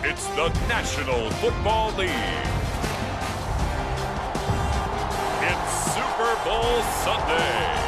It's the National Football League. It's Super Bowl Sunday.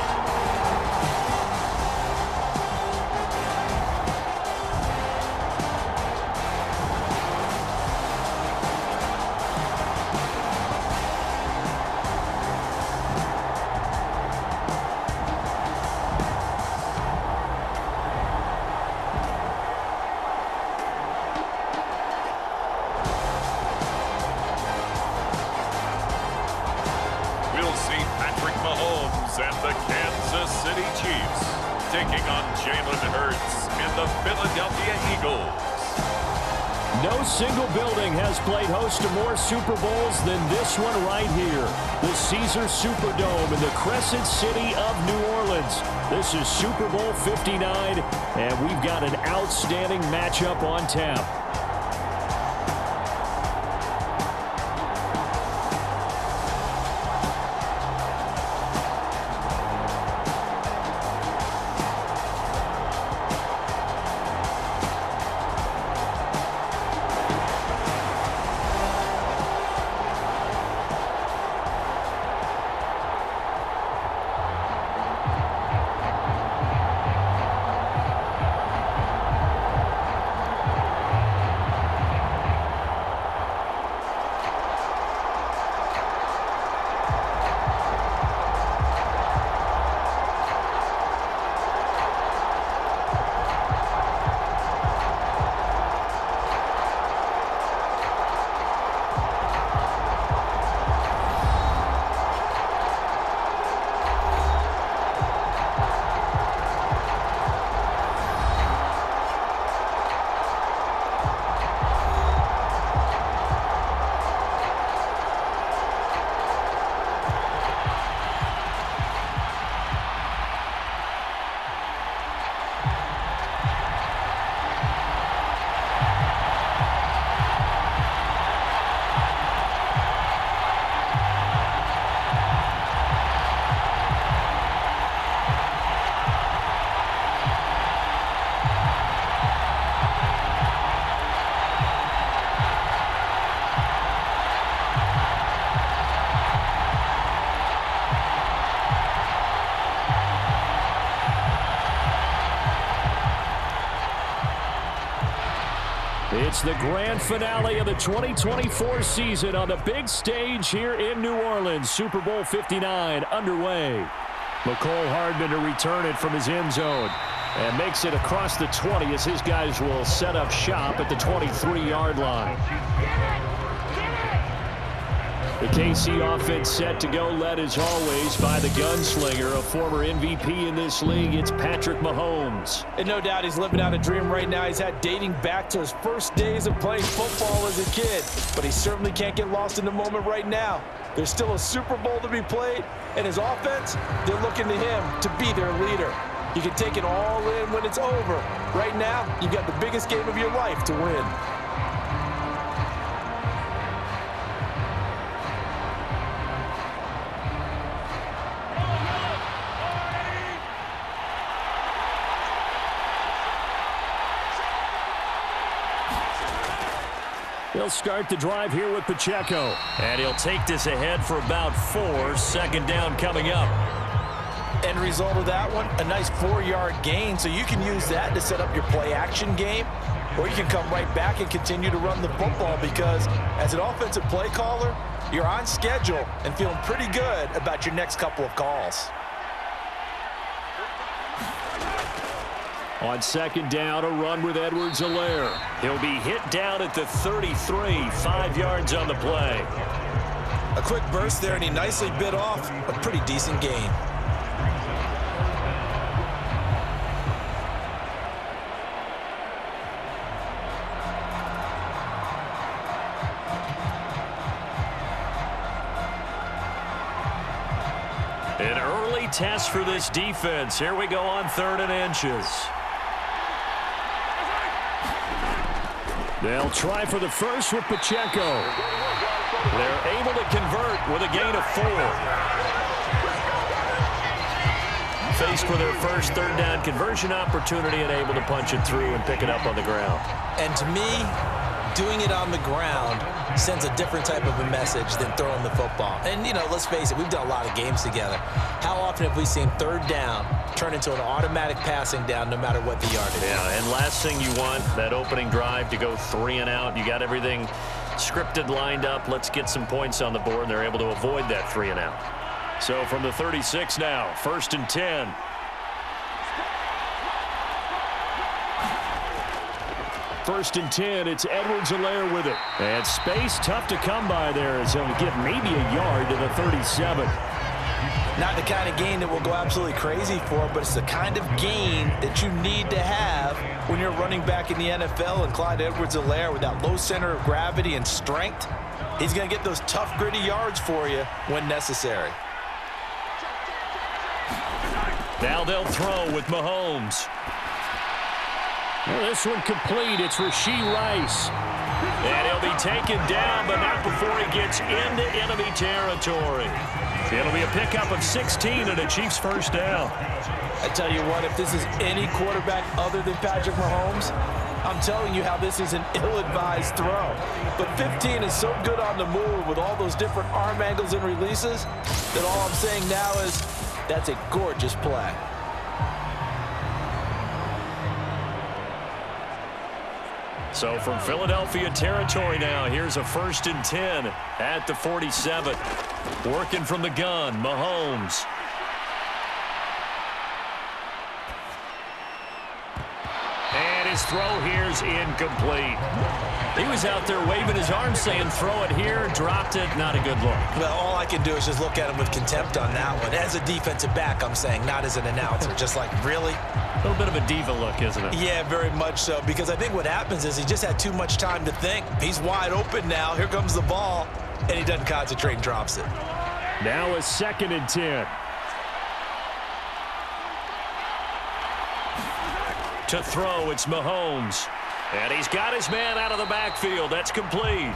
Mahomes and the Kansas City Chiefs taking on Jalen and the Philadelphia Eagles. No single building has played host to more Super Bowls than this one right here. The Caesars Superdome in the Crescent City of New Orleans. This is Super Bowl 59, and we've got an outstanding matchup on tap. It's the grand finale of the 2024 season on the big stage here in New Orleans. Super Bowl 59 underway. McCole Hardman to return it from his end zone and makes it across the 20 as his guys will set up shop at the 23-yard line. The KC offense set to go, led as always by the gunslinger, a former MVP in this league. It's Patrick Mahomes. And no doubt he's living out a dream right now. He's had dating back to his first days of playing football as a kid. But he certainly can't get lost in the moment right now. There's still a Super Bowl to be played, and his offense, they're looking to him to be their leader. You can take it all in when it's over. Right now, you've got the biggest game of your life to win. He'll start the drive here with Pacheco. And he'll take this ahead for about 4. Second down coming up. End result of that one, a nice 4-yard gain. So you can use that to set up your play-action game. Or you can come right back and continue to run the football because as an offensive play caller, you're on schedule and feeling pretty good about your next couple of calls. On second down, a run with Edwards-Helaire. He'll be hit down at the 33, 5 yards on the play. A quick burst there, and he nicely bit off a pretty decent gain. An early test for this defense. Here we go on 3rd and inches. They'll try for the first with Pacheco. They're able to convert with a gain of 4. Faced with their first 3rd down conversion opportunity and able to punch it through and pick it up on the ground. And to me, doing it on the ground sends a different type of a message than throwing the football. And, you know, let's face it, we've done a lot of games together. How often have we seen third down turn into an automatic passing down no matter what the yardage is? Yeah, and last thing you want, that opening drive to go 3 and out. You got everything scripted, lined up. Let's get some points on the board, and they're able to avoid that 3 and out. So from the 36 now, 1st and 10. First and 10, it's Edwards-Helaire with it. And space tough to come by there as he'll get maybe a yard to the 37. Not the kind of gain that will go absolutely crazy for, but it's the kind of gain that you need to have when you're running back in the NFL. And Clyde Edwards-Helaire, with that low center of gravity and strength, he's going to get those tough, gritty yards for you when necessary. Now they'll throw with Mahomes. Well, this one complete. It's Rashee Rice. And he'll be taken down, but not before he gets into enemy territory. It'll be a pickup of 16 and a Chiefs first down. I tell you what, if this is any quarterback other than Patrick Mahomes, I'm telling you how this is an ill-advised throw. But 15 is so good on the move with all those different arm angles and releases that all I'm saying now is that's a gorgeous play. So from Philadelphia territory now, here's a 1st and 10 at the 47. Working from the gun, Mahomes. And his throw here's incomplete. He was out there waving his arm saying throw it here, dropped it, not a good look. Well, all I can do is just look at him with contempt on that one. As a defensive back, I'm saying, not as an announcer. Just like, really? A little bit of a diva look, isn't it? Yeah, very much so, because I think what happens is he just had too much time to think. He's wide open now. Here comes the ball, and he doesn't concentrate and drops it. Now a 2nd and 10. To throw, it's Mahomes. And he's got his man out of the backfield. That's complete.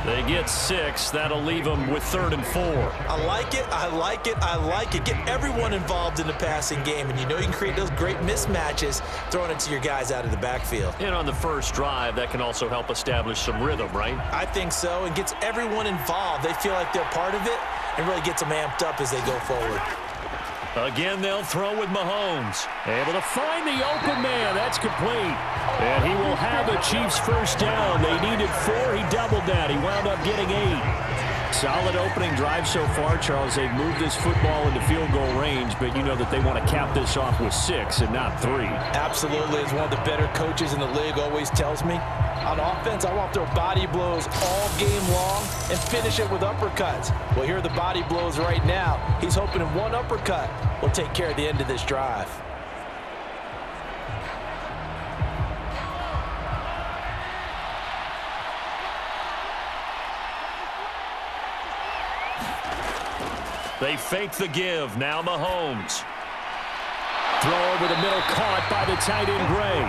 They get 6. That'll leave them with 3rd and 4. I like it. I like it. I like it. Get everyone involved in the passing game. And you know you can create those great mismatches throwing it to your guys out of the backfield. And on the first drive, that can also help establish some rhythm, right? I think so. And gets everyone involved. They feel like they're part of it and really gets them amped up as they go forward. Again, they'll throw with Mahomes. Able to find the open man. That's complete. And he will have a Chiefs first down. They needed 4. He doubled that. He wound up getting 8. Solid opening drive so far, Charles. They've moved this football into field goal range, but you know that they want to cap this off with 6 and not 3. Absolutely. As one of the better coaches in the league always tells me, on offense, I want to throw body blows all game long and finish it with uppercuts. Well, here are the body blows right now. He's hoping in one uppercut will take care of the end of this drive. They fake the give. Now Mahomes. Throw over the middle, caught by the tight end Gray.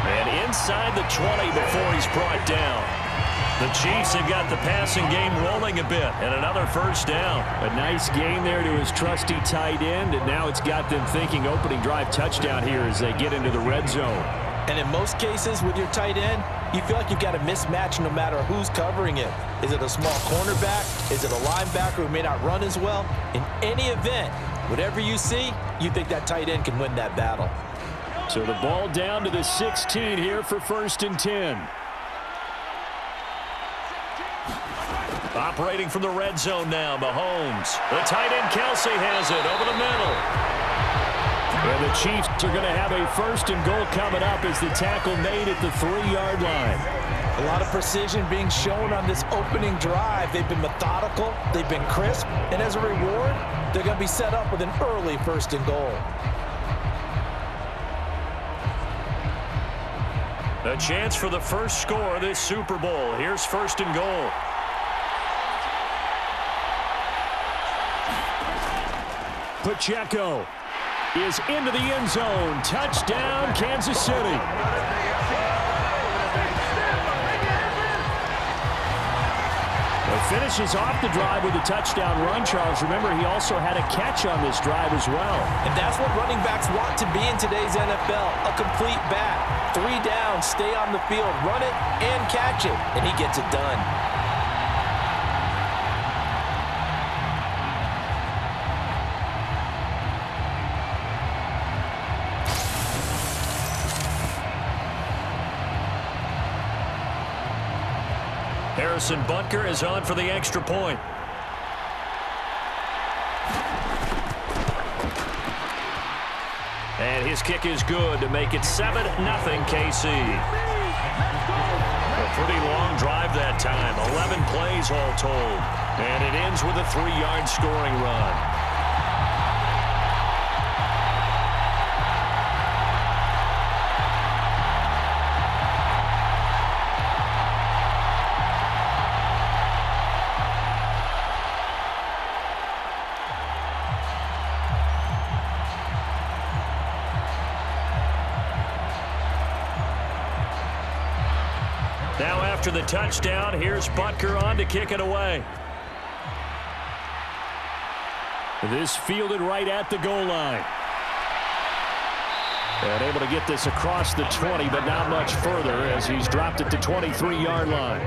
And inside the 20 before he's brought down. The Chiefs have got the passing game rolling a bit, and another first down. A nice game there to his trusty tight end, and now it's got them thinking opening drive touchdown here as they get into the red zone. And in most cases with your tight end, you feel like you've got a mismatch no matter who's covering it. Is it a small cornerback? Is it a linebacker who may not run as well? In any event, whatever you see, you think that tight end can win that battle. So the ball down to the 16 here for 1st and 10. Operating from the red zone now, Mahomes. The tight end Kelsey has it over the middle. And the Chiefs are going to have a 1st and goal coming up as the tackle made at the 3-yard line. A lot of precision being shown on this opening drive. They've been methodical, they've been crisp, and as a reward, they're going to be set up with an early 1st and goal. A chance for the first score of this Super Bowl. Here's 1st and goal. Pacheco is into the end zone. Touchdown, Kansas City. Finishes off the drive with a touchdown run, Charles. Remember, he also had a catch on this drive as well. And that's what running backs want to be in today's NFL, a complete back. 3 down, stay on the field, run it, and catch it, and he gets it done. Harrison Butker is on for the extra point. And his kick is good to make it 7-0 KC. A pretty long drive that time, 11 plays all told. And it ends with a 3-yard scoring run. Now after the touchdown, here's Butker on to kick it away. This fielded right at the goal line. And able to get this across the 20, but not much further as he's dropped it to 23-yard line.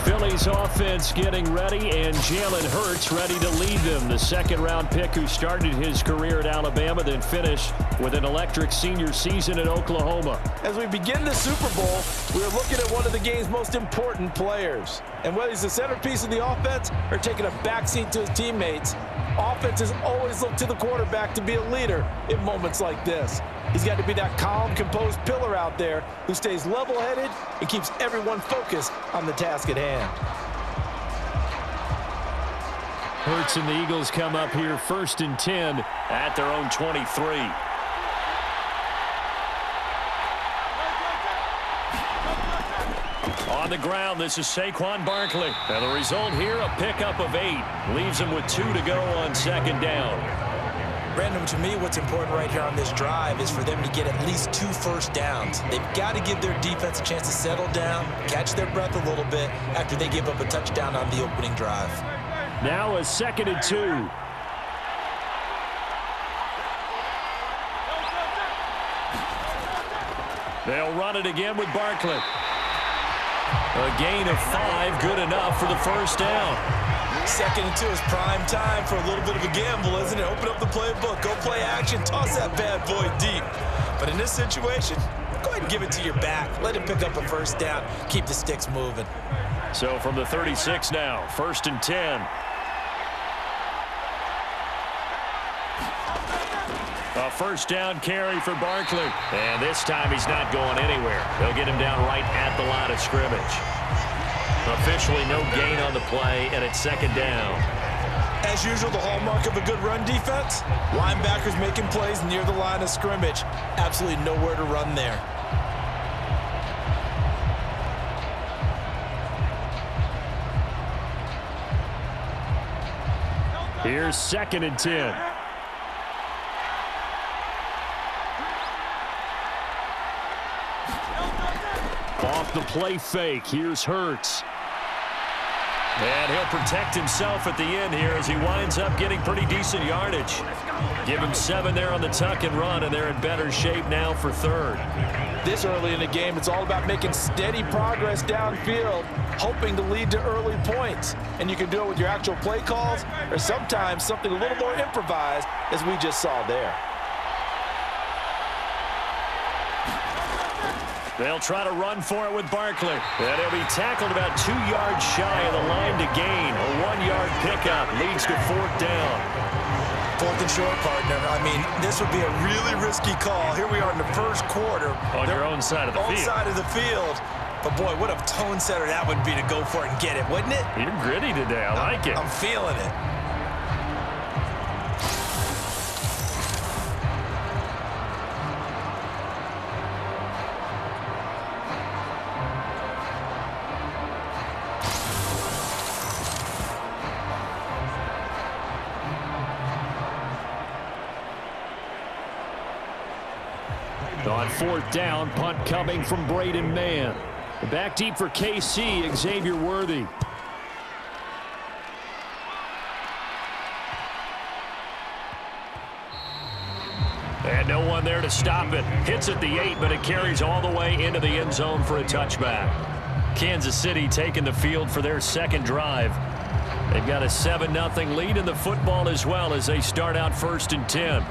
Philly's offense getting ready, and Jalen Hurts ready to lead them. The second-round pick who started his career at Alabama, then finished with an electric senior season at Oklahoma. As we begin the Super Bowl, we're looking at one of the game's most important players. And whether he's the centerpiece of the offense or taking a backseat to his teammates, offenses always look to the quarterback to be a leader in moments like this. He's got to be that calm, composed pillar out there who stays level-headed and keeps everyone focused on the task at hand. Hurts and the Eagles come up here 1st and 10 at their own 23. On the ground, this is Saquon Barkley. And the result here, a pickup of 8. Leaves him with 2 to go on 2nd down. Brandon, to me, what's important right here on this drive is for them to get at least 2 first downs. They've got to give their defense a chance to settle down, catch their breath a little bit after they give up a touchdown on the opening drive. Now a 2nd and 2. They'll run it again with Barkley. A gain of 5, good enough for the first down. 2nd and 2 is prime time for a little bit of a gamble, isn't it? Open up the playbook, go play action, toss that bad boy deep. But in this situation, go ahead and give it to your back. Let him pick up a first down, keep the sticks moving. So from the 36 now, 1st and 10. A first down carry for Barkley. And this time he's not going anywhere. They'll get him down right at the line of scrimmage. Officially no gain on the play, and it's 2nd down. As usual, the hallmark of a good run defense, linebackers making plays near the line of scrimmage. Absolutely nowhere to run there. Here's 2nd and 10. Off the play fake, here's Hurts. And he'll protect himself at the end here as he winds up getting pretty decent yardage. Give him 7 there on the tuck and run, and they're in better shape now for 3rd. This early in the game, it's all about making steady progress downfield, hoping to lead to early points. And you can do it with your actual play calls or sometimes something a little more improvised, as we just saw there. They'll try to run for it with Barkley. And he'll be tackled about 2 yards shy of the line to gain. A 1-yard pickup leads to 4th down. 4th and short, partner. I mean, this would be a really risky call. Here we are in the first quarter. On your own side of the field. Own side of the field. But, boy, what a tone setter that would be to go for it and get it, wouldn't it? You're gritty today. I like it. I'm feeling it. On 4th down, punt coming from Braden Mann. Back deep for KC, Xavier Worthy. And no one there to to stop it. Hits at the 8, but it carries all the way into the end zone for a touchback. Kansas City taking the field for their second drive. They've got a 7-0 lead in the football as well as they start out 1st and 10.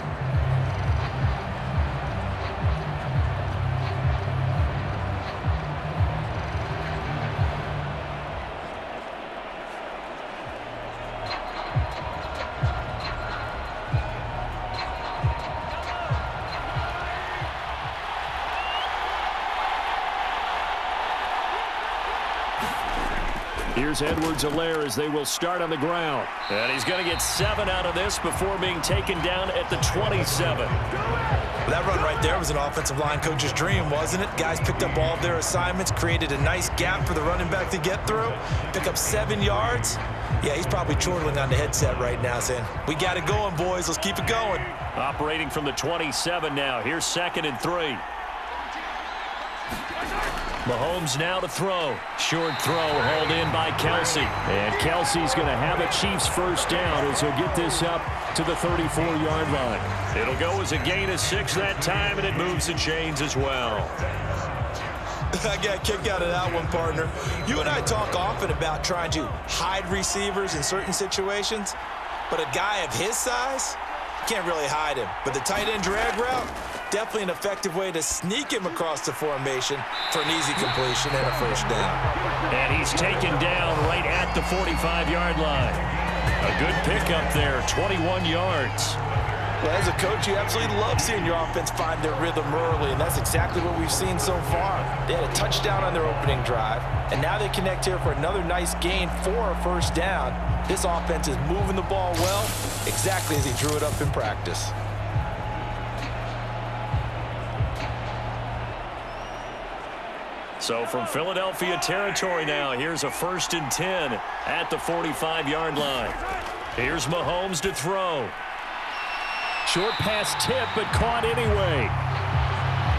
Here's Edwards-Helaire as they will start on the ground. And he's going to get 7 out of this before being taken down at the 27. That run right there was an offensive line coach's dream, wasn't it? Guys picked up all of their assignments, created a nice gap for the running back to get through, pick up 7 yards. Yeah, he's probably chortling on the headset right now saying, we got it going, boys. Let's keep it going. Operating from the 27 now. Here's 2nd and 3. Mahomes now to throw. Short throw hauled in by Kelsey. And Kelsey's going to have a Chiefs first down as he'll get this up to the 34-yard line. It'll go as a gain of 6 that time, and it moves the chains as well. I got a kick out of that one, partner. You and I talk often about trying to hide receivers in certain situations, but a guy of his size, can't really hide him. But the tight end drag route, definitely an effective way to sneak him across the formation for an easy completion and a first down. And he's taken down right at the 45-yard line. A good pickup there, 21 yards. Well, as a coach, you absolutely love seeing your offense find their rhythm early, and that's exactly what we've seen so far. They had a touchdown on their opening drive, and now they connect here for another nice gain for a first down. This offense is moving the ball well, exactly as he drew it up in practice. So from Philadelphia territory now, here's a 1st and 10 at the 45-yard line. Here's Mahomes to throw. Short pass tip, but caught anyway.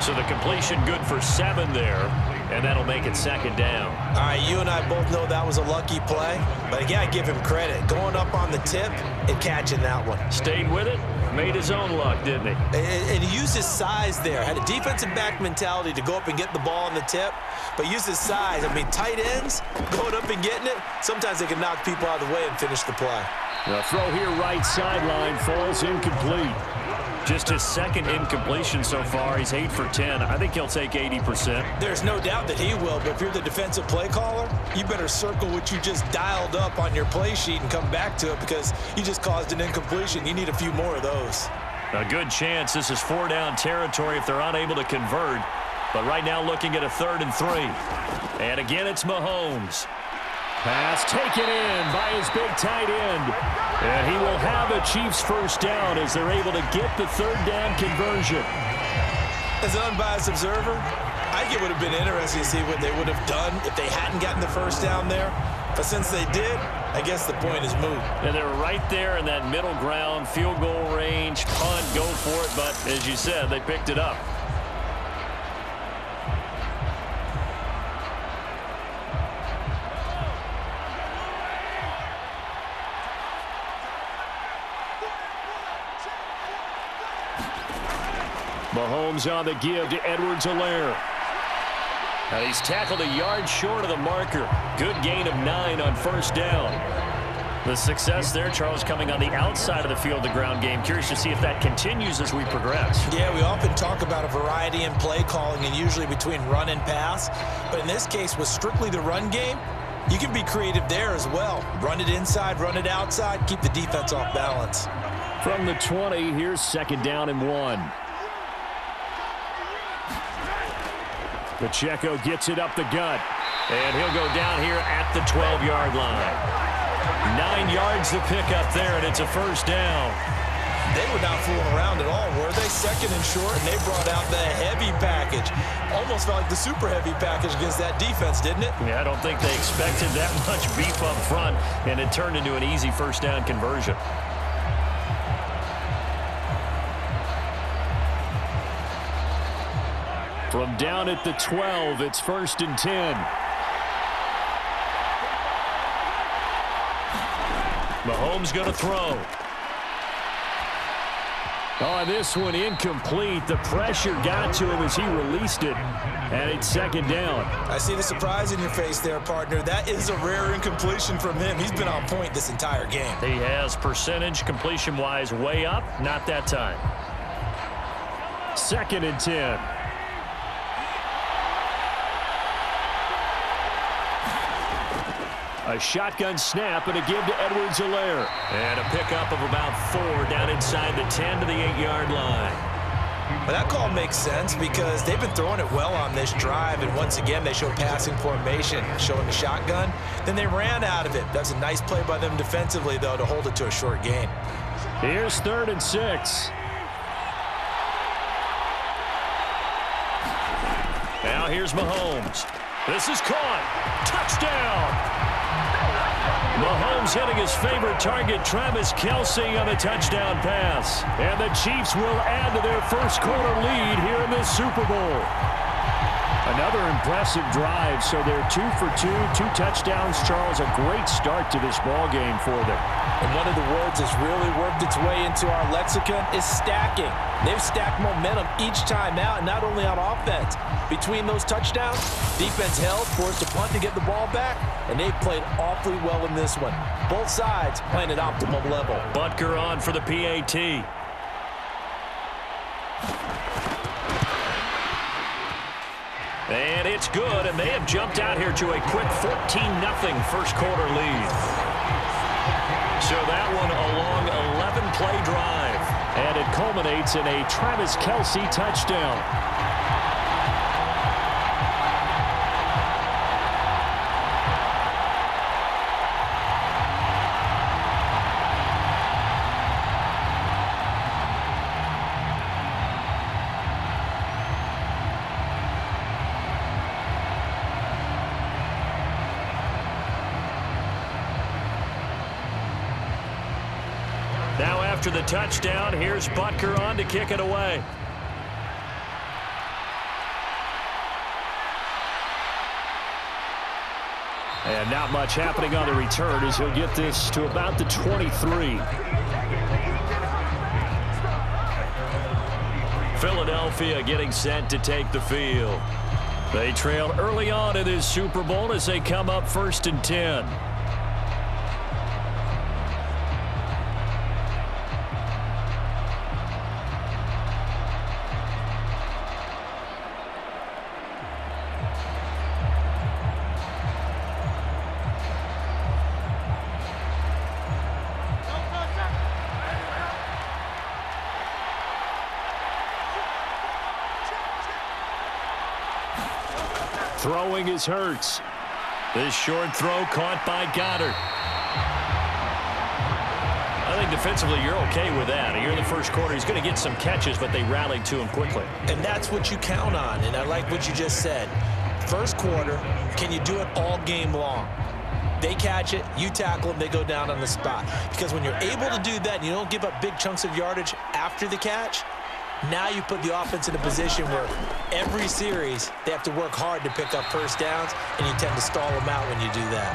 So the completion good for 7 there, and that'll make it 2nd down. All right, you and I both know that was a lucky play, but I got to give him credit. Going up on the tip and catching that one. Stayed with it, made his own luck, didn't he? And he used his size there. Had a defensive back mentality to go up and get the ball on the tip, but used his size. I mean, tight ends going up and getting it, sometimes they can knock people out of the way and finish the play. The throw here right sideline falls incomplete. Just his 2nd incompletion so far. He's 8 for 10. I think he'll take 80%. There's no doubt that he will, but if you're the defensive play caller, you better circle what you just dialed up on your play sheet and come back to it because you just caused an incompletion. You need a few more of those. A good chance this is 4-down territory if they're unable to convert. But right now looking at a 3rd and 3. And again, it's Mahomes. Pass taken in by his big tight end. And he will have a Chiefs first down as they're able to get the 3rd down conversion. As an unbiased observer, I think it would have been interesting to see what they would have done if they hadn't gotten the first down there. But since they did, I guess the point is moot. And they're right there in that middle ground, field goal range, punt, go for it. But as you said, they picked it up. Mahomes on the give to Edwards-Helaire. And he's tackled a yard short of the marker. Good gain of 9 on first down. The success there, Charles, coming on the outside of the field, the ground game. Curious to see if that continues as we progress. Yeah, we often talk about a variety in play calling and usually between run and pass. But in this case, with strictly the run game, you can be creative there as well. Run it inside, run it outside, keep the defense off balance. From the 20, here's 2nd down and 1. Pacheco gets it up the gut, and he'll go down here at the 12-yard line. 9 yards to pick up there, and it's a first down. They were not fooling around at all, were they? 2nd and short, and they brought out the heavy package. Almost felt like the super heavy package against that defense, didn't it? Yeah, I don't think they expected that much beef up front, and it turned into an easy first down conversion. From down at the 12, it's 1st and 10. Mahomes going to throw. Oh, this one incomplete. The pressure got to him as he released it. And it's second down. I see the surprise in your face there, partner. That is a rare incompletion from him. He's been on point this entire game. He has percentage completion-wise way up. Not that time. 2nd and 10. A shotgun snap and a give to Edwards-Helaire. And a pickup of about 4 down inside the 10 to the 8-yard line. Well, that call makes sense because they've been throwing it well on this drive, and once again they show passing formation, showing the shotgun. Then they ran out of it. That's a nice play by them defensively, though, to hold it to a short gain. Here's 3rd and 6. Now here's Mahomes. This is caught. Touchdown! Mahomes hitting his favorite target, Travis Kelce, on a touchdown pass. And the Chiefs will add to their first quarter lead here in this Super Bowl. Another impressive drive, so they're 2 for 2, 2 touchdowns. Charles, a great start to this ball game for them. And one of the words that's really worked its way into our lexicon is stacking. They've stacked momentum each time out, not only on offense. Between those touchdowns, defense held, forced a punt to get the ball back, and they've played awfully well in this one. Both sides playing at optimum level. Butker on for the PAT. And it's good, and they have jumped out here to a quick 14-0 first quarter lead. So that one a long 11-play drive. And it culminates in a Travis Kelce touchdown. Now after the touchdown, here's Butker on to kick it away. And not much happening on the return as he'll get this to about the 23. Philadelphia getting set to take the field. They trail early on in this Super Bowl as they come up 1st and 10. Throwing is Hurts. This short throw caught by Goddard. I think defensively you're okay with that. Here in the first quarter, he's going to get some catches, but they rallied to him quickly. And that's what you count on, and I like what you just said. First quarter, can you do it all game long? They catch it, you tackle them, they go down on the spot. Because when you're able to do that and you don't give up big chunks of yardage after the catch, now you put the offense in a position where every series they have to work hard to pick up first downs, and you tend to stall them out when you do that.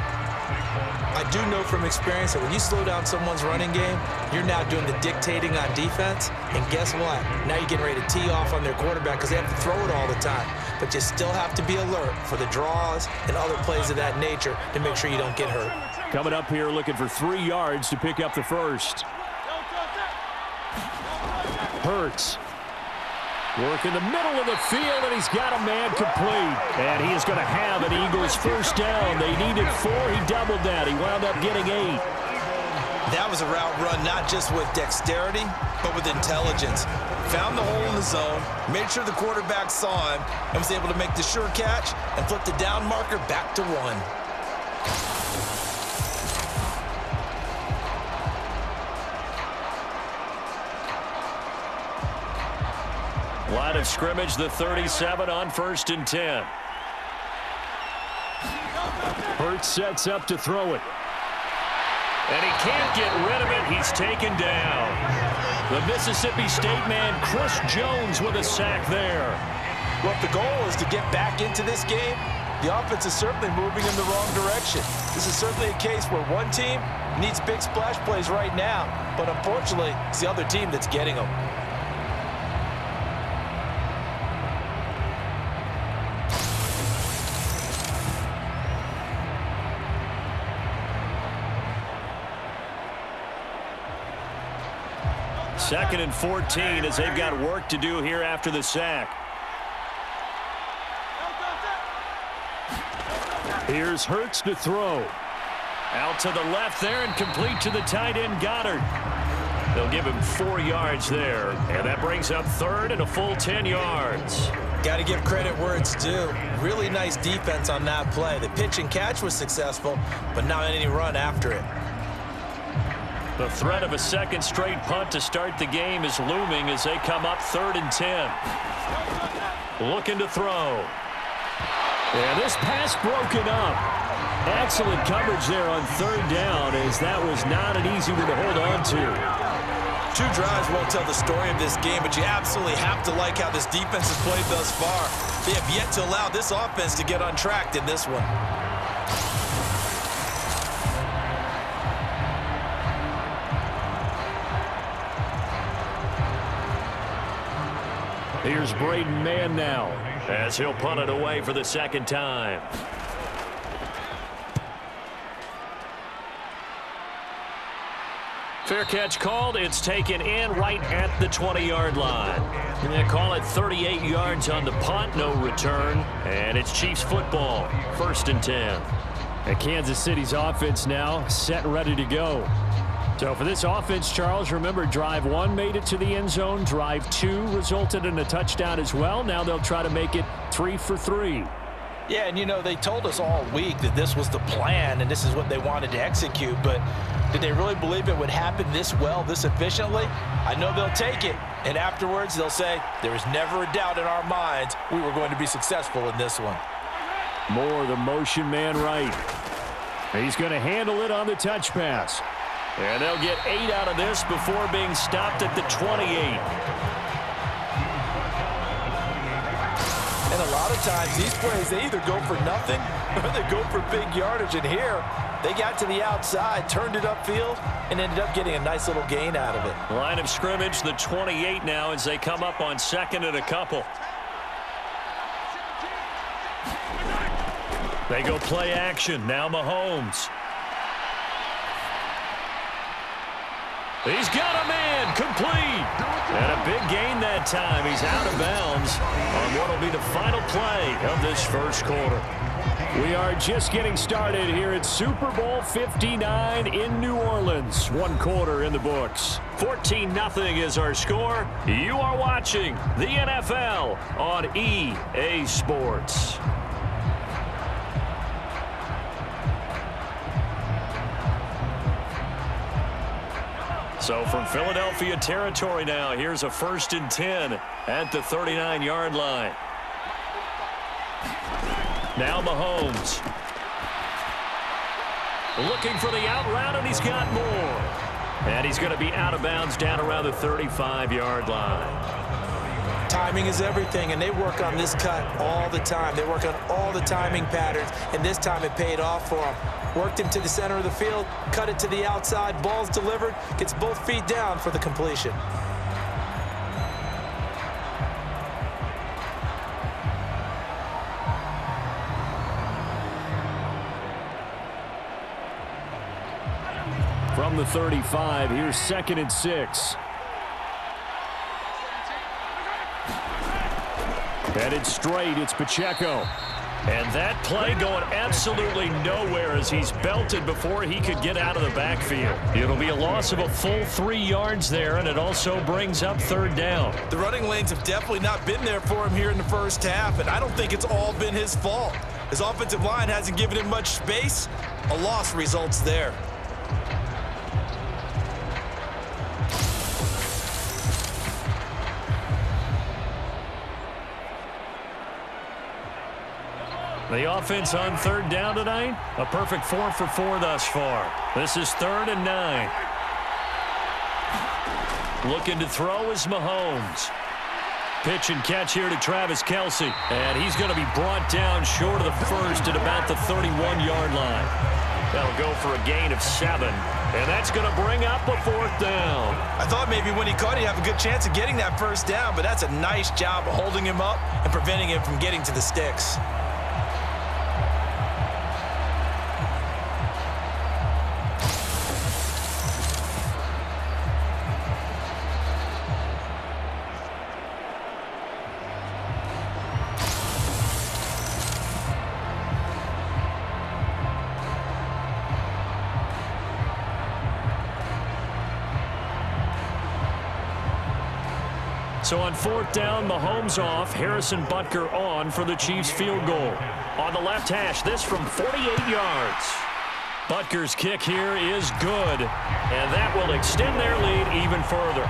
I do know from experience that when you slow down someone's running game, you're now doing the dictating on defense, and guess what? Now you're getting ready to tee off on their quarterback because they have to throw it all the time. But you still have to be alert for the draws and other plays of that nature to make sure you don't get hurt. Coming up here looking for 3 yards to pick up the first. Hurts. Work in the middle of the field, and he's got a man complete. And he is going to have an Eagles first down. They needed 4. He doubled that. He wound up getting 8. That was a route run not just with dexterity, but with intelligence. Found the hole in the zone, made sure the quarterback saw him, and was able to make the sure catch and flip the down marker back to 1. Line of scrimmage, the 37 on 1st and 10. Hurts sets up to throw it. And he can't get rid of it. He's taken down. The Mississippi State man, Chris Jones, with a sack there. Well, if the goal is to get back into this game, the offense is certainly moving in the wrong direction. This is certainly a case where one team needs big splash plays right now, but unfortunately, it's the other team that's getting them. 2nd and 14 as they've got work to do here after the sack. Here's Hurts to throw. Out to the left there and complete to the tight end, Goddard. They'll give him 4 yards there, and that brings up 3rd and a full 10 yards. Got to give credit where it's due. Really nice defense on that play. The pitch and catch was successful, but not any run after it. The threat of a second straight punt to start the game is looming as they come up 3rd and 10. Looking to throw. And this pass broken up. Excellent coverage there on 3rd down, as that was not an easy one to hold on to. 2 drives won't tell the story of this game, but you absolutely have to like how this defense has played thus far. They have yet to allow this offense to get untracked in this one. Here's Braden Mann now, as he'll punt it away for the 2nd time. Fair catch called. It's taken in right at the 20-yard line. They call it 38 yards on the punt, no return, and it's Chiefs football, 1st and 10. And Kansas City's offense now set and ready to go. So for this offense, Charles, remember, drive 1 made it to the end zone. Drive 2 resulted in a touchdown as well. Now they'll try to make it 3 for 3. Yeah, and, you know, they told us all week that this was the plan and this is what they wanted to execute, but did they really believe it would happen this well, this efficiently? I know they'll take it, and afterwards they'll say, there was never a doubt in our minds we were going to be successful in this one. Moore, the motion man right. He's going to handle it on the touch pass. And they'll get 8 out of this before being stopped at the 28. And a lot of times these plays, they either go for nothing or they go for big yardage. And here, they got to the outside, turned it upfield, and ended up getting a nice little gain out of it. Line of scrimmage, the 28 now as they come up on 2nd and a couple. They go play action. Now Mahomes. He's got a man complete. And a big gain that time. He's out of bounds on what will be the final play of this 1st quarter. We are just getting started here at Super Bowl 59 in New Orleans. 1 quarter in the books. 14-0 is our score. You are watching the NFL on EA Sports. So from Philadelphia territory now, here's a 1st and 10 at the 39-yard line. Now Mahomes. Looking for the out route, and he's got more. And he's going to be out of bounds down around the 35-yard line. Timing is everything, and they work on this cut all the time. They work on all the timing patterns, and this time it paid off for them. Worked him to the center of the field, cut it to the outside, ball's delivered, gets both feet down for the completion. From the 35, here's 2nd and 6. Headed straight, it's Pacheco. And that play going absolutely nowhere as he's belted before he could get out of the backfield. It'll be a loss of a full 3 yards there, and it also brings up 3rd down. The running lanes have definitely not been there for him here in the 1st half, and I don't think it's all been his fault. His offensive line hasn't given him much space. A loss results there. The offense on 3rd down tonight, a perfect 4 for 4 thus far. This is 3rd and 9. Looking to throw is Mahomes. Pitch and catch here to Travis Kelce. And he's going to be brought down short of the 1st at about the 31-yard line. That'll go for a gain of 7. And that's going to bring up a 4th down. I thought maybe when he caught it, he'd have a good chance of getting that 1st down, but that's a nice job of holding him up and preventing him from getting to the sticks. So on 4th down, Mahomes off, Harrison Butker on for the Chiefs field goal. On the left hash, this from 48 yards. Butker's kick here is good, and that will extend their lead even further.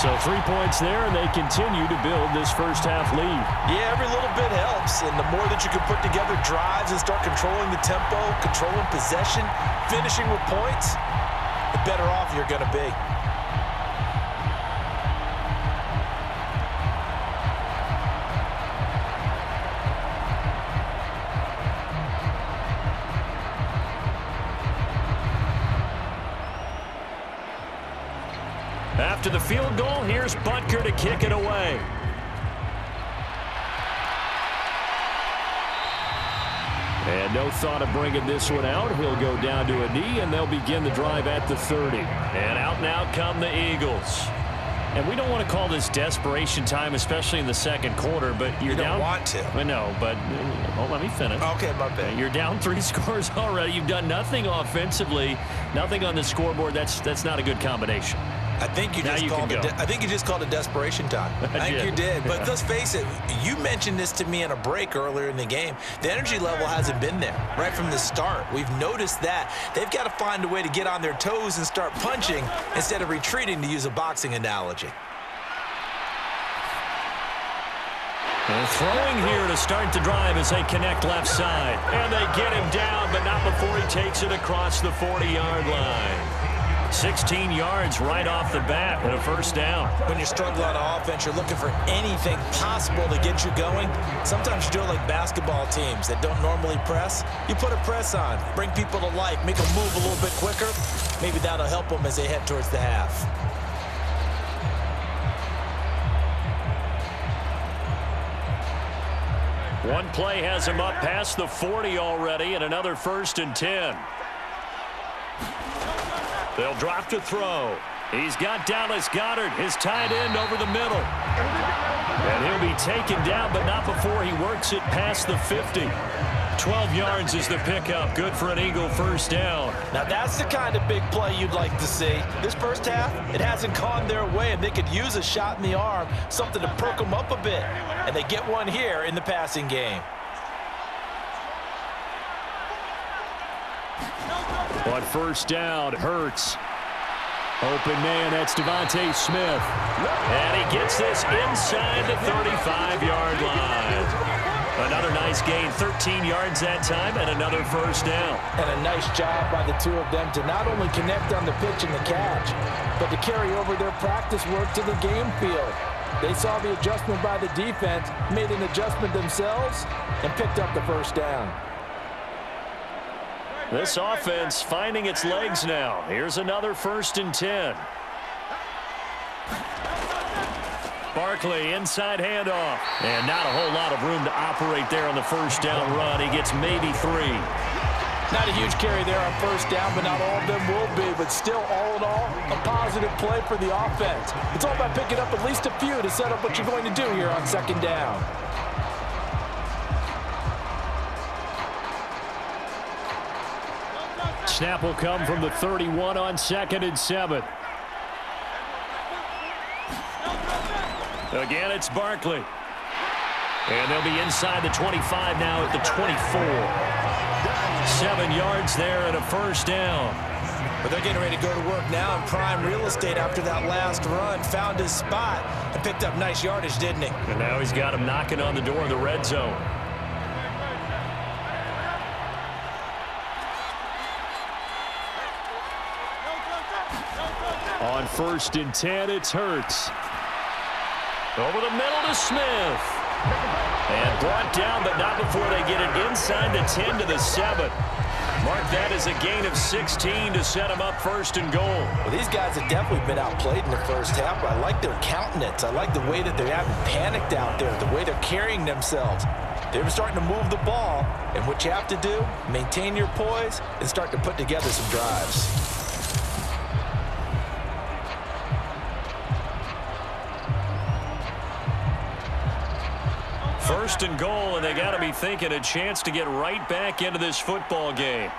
So 3 points there, and they continue to build this first half lead. Yeah, every little bit helps, and the more that you can put together drives and start controlling the tempo, controlling possession, finishing with points, the better off you're going to be. After the field goal, here's Butker to kick it away. And no thought of bringing this one out. He'll go down to a knee, and they'll begin the drive at the 30. And out and out come the Eagles. And we don't want to call this desperation time, especially in the second quarter, but you're down. You don't want to. I know, but let me finish. Okay, my bad. You're down 3 scores already. You've done nothing offensively, nothing on the scoreboard. That's not a good combination. I think you just called it desperation time. I think you did. But let's face it, you mentioned this to me in a break earlier in the game. The energy level hasn't been there right from the start. We've noticed that. They've got to find a way to get on their toes and start punching instead of retreating, to use a boxing analogy. And throwing here to start the drive as they connect left side. And they get him down, but not before he takes it across the 40-yard line. 16 yards right off the bat and a first down. When you're struggling on offense, you're looking for anything possible to get you going. Sometimes you do it like basketball teams that don't normally press. You put a press on, bring people to life, make them move a little bit quicker. Maybe that'll help them as they head towards the half. One play has him up past the 40 already, and another 1st and 10. They'll drop to throw. He's got Dallas Goedert, his tight end, over the middle. And he'll be taken down, but not before he works it past the 50. 12 yards is the pickup. Good for an Eagle first down. Now that's the kind of big play you'd like to see. This first half, it hasn't gone their way, and they could use a shot in the arm, something to perk them up a bit. And they get one here in the passing game. On first down, Hurts. Open man, that's Devontae Smith. And he gets this inside the 35-yard line. Another nice gain, 13 yards that time, and another first down. And a nice job by the two of them to not only connect on the pitch and the catch, but to carry over their practice work to the game field. They saw the adjustment by the defense, made an adjustment themselves, and picked up the first down. This offense finding its legs now. Here's another 1st and 10. Barkley, inside handoff. And not a whole lot of room to operate there on the first down run. He gets maybe 3. Not a huge carry there on first down, but not all of them will be. But still, all in all, a positive play for the offense. It's all about picking up at least a few to set up what you're going to do here on 2nd down. Snap will come from the 31 on 2nd and 7. Again, it's Barkley. And they'll be inside the 25 now at the 24. 7 yards there and a first down. But they're getting ready to go to work now in prime real estate after that last run. Found his spot and picked up nice yardage, didn't he? And now he's got him knocking on the door of the red zone. On 1st and 10, it's Hurts. Over the middle to Smith. And brought down, but not before they get it inside the 10 to the 7. Mark that as a gain of 16 to set them up 1st and goal. Well, these guys have definitely been outplayed in the first half, but I like their countenance. I like the way that they haven't panicked out there, the way they're carrying themselves. They're starting to move the ball, and what you have to do, maintain your poise and start to put together some drives. First and goal, and they got to be thinking a chance to get right back into this football game.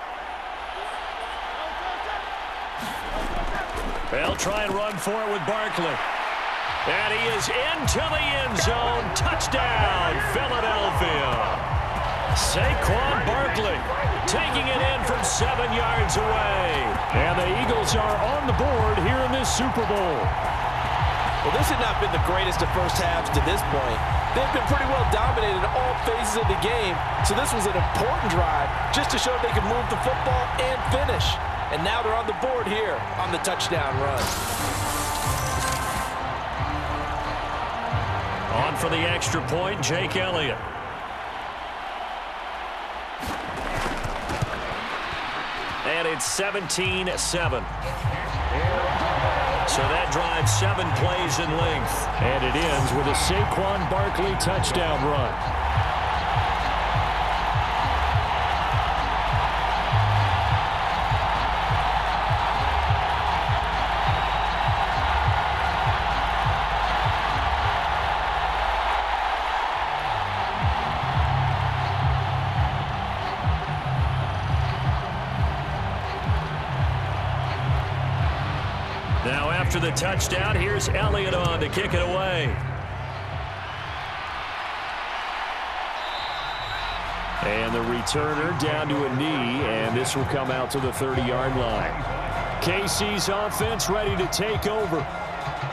They'll try and run for it with Barkley. And he is into the end zone. Touchdown, Philadelphia. Saquon Barkley taking it in from 7 yards away. And the Eagles are on the board here in this Super Bowl. Well, this had not been the greatest of first halves to this point. They've been pretty well dominated in all phases of the game, so this was an important drive just to show they could move the football and finish. And now they're on the board here on the touchdown run. On for the extra point, Jake Elliott. And it's 17-7. So that drives 7 plays in length. And it ends with a Saquon Barkley touchdown run. Now after the touchdown, here's Elliott on to kick it away. And the returner down to a knee, and this will come out to the 30-yard line. KC's offense ready to take over.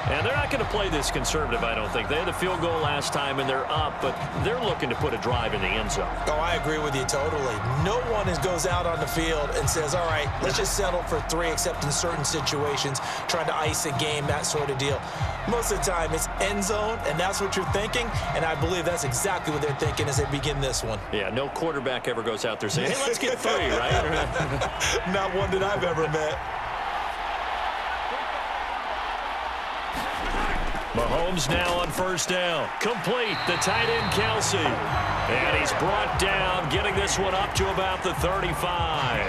And they're not going to play this conservative, I don't think. They had a field goal last time, and they're up, but they're looking to put a drive in the end zone. Oh, I agree with you totally. No one goes out on the field and says, all right, let's just settle for 3, except in certain situations, trying to ice a game, that sort of deal. Most of the time, it's end zone, and that's what you're thinking, and I believe that's exactly what they're thinking as they begin this one. Yeah, no quarterback ever goes out there saying, hey, let's get 3, right? Not one that I've ever met. Mahomes now on first down. Complete, the tight end Kelsey. And he's brought down, getting this one up to about the 35.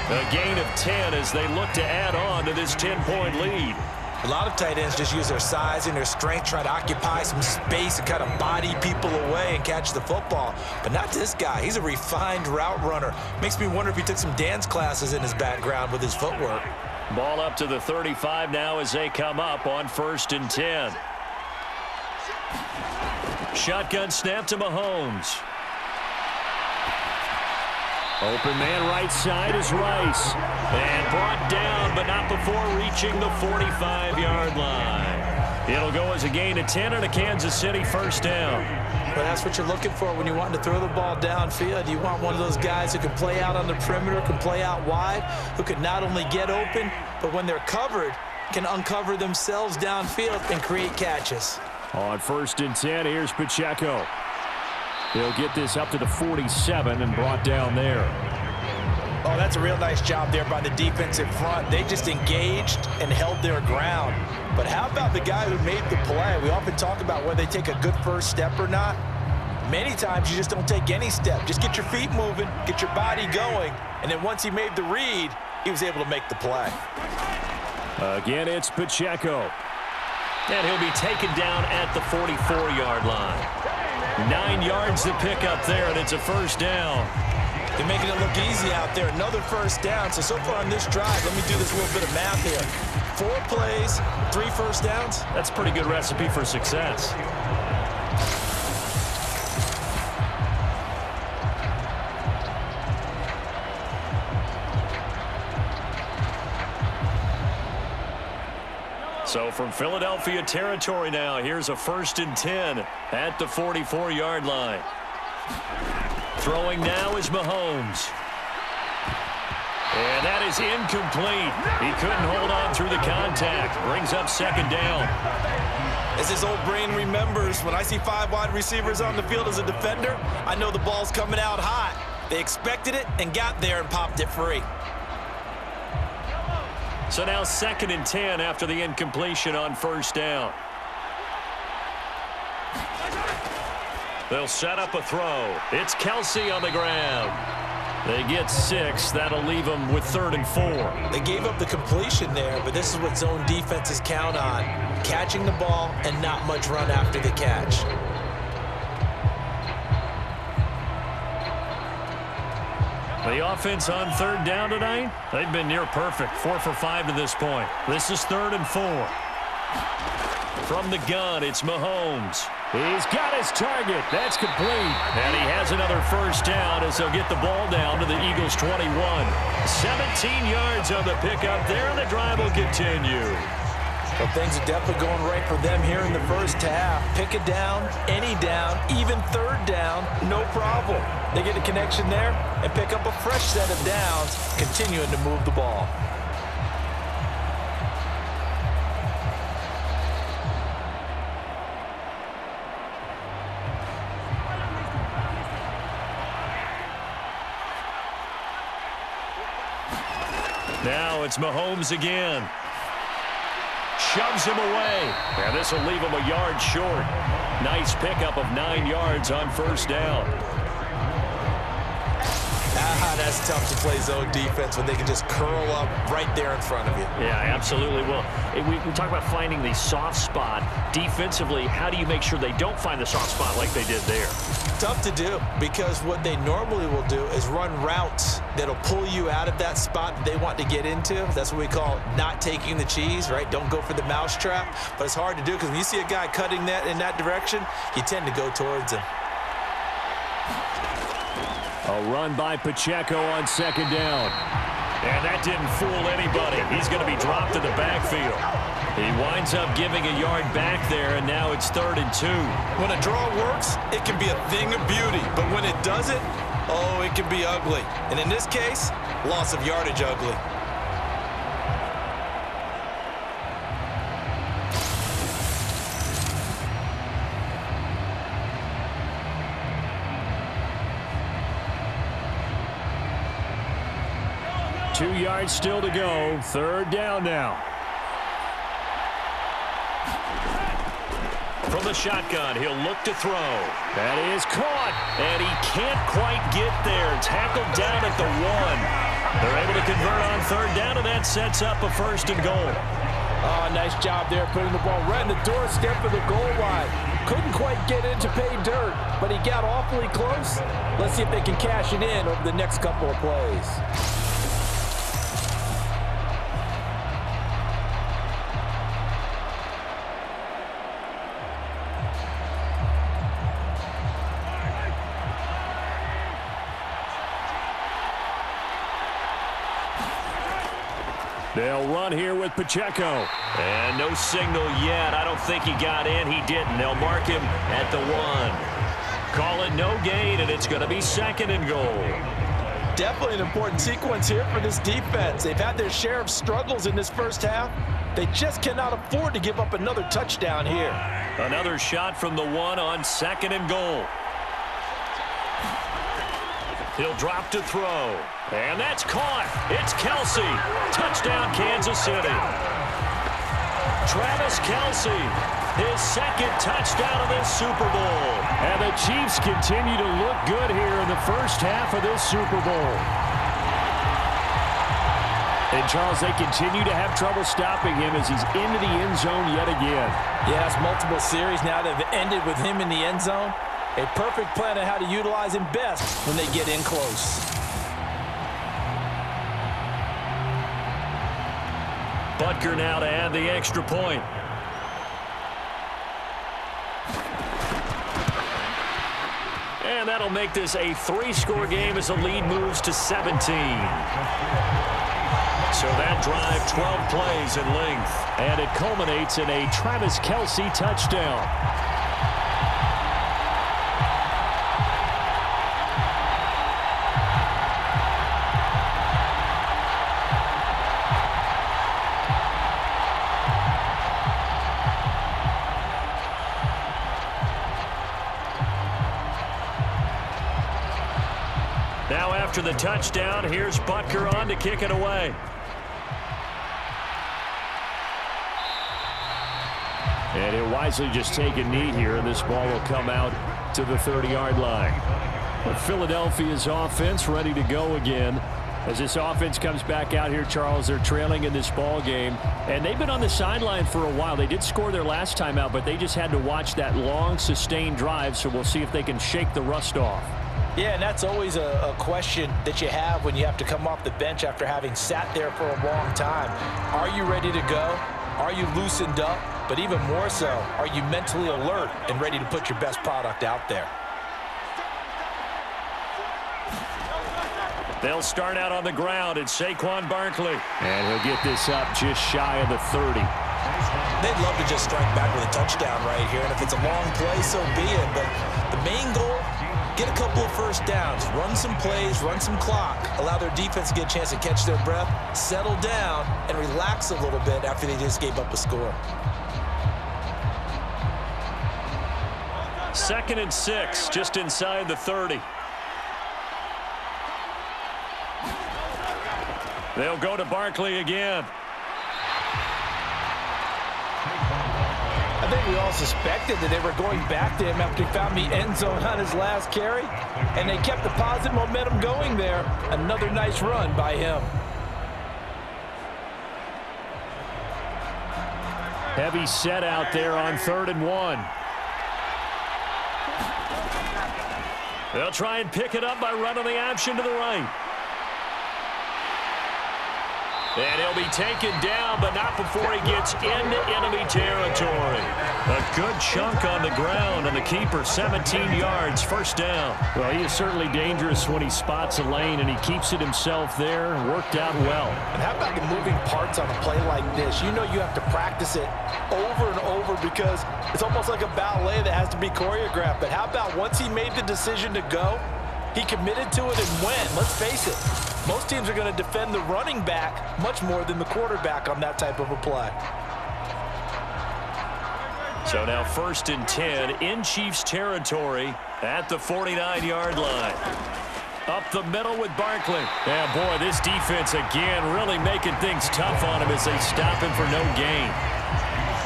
A gain of 10 as they look to add on to this 10-point lead. A lot of tight ends just use their size and their strength, try to occupy some space and kind of body people away and catch the football. But not this guy. He's a refined route runner. Makes me wonder if he took some dance classes in his background with his footwork. Ball up to the 35 now as they come up on 1st and 10. Shotgun snap to Mahomes. Open man right side is Rice. And brought down, but not before reaching the 45-yard line. It'll go as a gain of 10 and a Kansas City first down. But that's what you're looking for when you want to throw the ball downfield. You want one of those guys who can play out on the perimeter, can play out wide, who can not only get open, but when they're covered, can uncover themselves downfield and create catches. On 1st and 10, here's Pacheco. He'll get this up to the 47 and brought down there. Oh, that's a real nice job there by the defensive front. They just engaged and held their ground. But how about the guy who made the play? We often talk about whether they take a good first step or not. Many times you just don't take any step. Just get your feet moving, get your body going, and then once he made the read, he was able to make the play. Again, it's Pacheco. And he'll be taken down at the 44-yard line. 9 yards to pick up there, and it's a first down. They're making it look easy out there. Another first down. So far on this drive, let me do this little bit of math here. 4 plays, 3 first downs. That's a pretty good recipe for success. So from Philadelphia territory now, here's a 1st and 10 at the 44-yard line. Throwing now is Mahomes. And that is incomplete. He couldn't hold on through the contact. Brings up 2nd down. As his old brain remembers, when I see 5 wide receivers on the field as a defender, I know the ball's coming out hot. They expected it and got there and popped it free. So now 2nd and 10 after the incompletion on 1st down. They'll set up a throw. It's Kelsey on the ground. They get 6. That'll leave them with 3rd and 4. They gave up the completion there, but this is what zone defenses count on. Catching the ball and not much run after the catch. The offense on 3rd down tonight, they've been near perfect. 4 for 5 to this point. This is 3rd and 4. From the gun, it's Mahomes. He's got his target. That's complete. And he has another first down as they'll get the ball down to the Eagles' 21. 17 yards on the pickup there, and the drive will continue. Well, things are definitely going right for them here in the first half. Pick a down, any down, even 3rd down, no problem. They get a connection there and pick up a fresh set of downs, continuing to move the ball. Now it's Mahomes again. Shoves him away. And this will leave him a yard short. Nice pickup of 9 yards on first down. That's tough to play zone defense when they can just curl up right there in front of you. Yeah, absolutely. Well, we talk about finding the soft spot. Defensively, how do you make sure they don't find the soft spot like they did there? Tough to do, because what they normally will do is run routes that'll pull you out of that spot that they want to get into. That's what we call not taking the cheese, right? Don't go for the mousetrap. But it's hard to do because when you see a guy cutting that in that direction, you tend to go towards him. A run by Pacheco on 2nd down. And that didn't fool anybody. He's going to be dropped in the backfield. He winds up giving a yard back there, and now it's 3rd and 2. When a draw works, it can be a thing of beauty. But when it doesn't, oh, it can be ugly. And in this case, loss of yardage ugly. Two yards still to go. 3rd down now. From the shotgun, he'll look to throw. That is caught, and he can't quite get there. Tackled down at the 1. They're able to convert on 3rd down, and that sets up a 1st and goal. Oh, nice job there putting the ball right in the doorstep of the goal line. Couldn't quite get in to pay dirt, but he got awfully close. Let's see if they can cash it in over the next couple of plays. They'll run here with Pacheco. And no signal yet. I don't think he got in. He didn't. They'll mark him at the 1. Call it no gain, and it's going to be 2nd and goal. Definitely an important sequence here for this defense. They've had their share of struggles in this first half. They just cannot afford to give up another touchdown here. Another shot from the 1 on 2nd and goal. He'll drop to throw. And that's caught. It's Kelsey. Touchdown, Kansas City. Travis Kelsey, his 2nd touchdown of this Super Bowl. And the Chiefs continue to look good here in the first half of this Super Bowl. And, Charles, they continue to have trouble stopping him as he's into the end zone yet again. Yes, multiple series now that have ended with him in the end zone. A perfect plan on how to utilize him best when they get in close. Butker now to add the extra point. And that'll make this a 3-score game as the lead moves to 17. So that drive, 12 plays in length. And it culminates in a Travis Kelsey touchdown. Now after the touchdown, here's Butker on to kick it away. And he'll wisely just take a knee here, and this ball will come out to the 30-yard line. But Philadelphia's offense ready to go again. As this offense comes back out here, Charles, they're trailing in this ball game. And they've been on the sideline for a while. They did score their last time out, but they just had to watch that long, sustained drive, so we'll see if they can shake the rust off. Yeah, and that's always a question that you have when you have to come off the bench after having sat there for a long time. Are you ready to go? Are you loosened up? But even more so, are you mentally alert and ready to put your best product out there? They'll start out on the ground. It's Saquon Barkley. And he'll get this up just shy of the 30. They'd love to just strike back with a touchdown right here. And if it's a long play, so be it. But the main goal, get a couple of first downs, run some plays, run some clock, allow their defense to get a chance to catch their breath, settle down, and relax a little bit after they just gave up a score. 2nd and 6, just inside the 30. They'll go to Barkley again. I think we all suspected that they were going back to him after he found the end zone on his last carry, and they kept the positive momentum going there. Another nice run by him. Heavy set out there on 3rd and 1. They'll try and pick it up by running the option to the right. And he'll be taken down, but not before he gets into enemy territory. A good chunk on the ground, and the keeper 17 yards, 1st down. Well, he is certainly dangerous when he spots a lane, and he keeps it himself there. Worked out well. And how about the moving parts on a play like this? You know you have to practice it over and over because it's almost like a ballet that has to be choreographed. But how about once he made the decision to go, he committed to it and went. Let's face it. Most teams are going to defend the running back much more than the quarterback on that type of a play. So now 1st and 10 in Chiefs territory at the 49-yard line. Up the middle with Barkley. Yeah, boy, this defense again really making things tough on him as they stop him for no gain.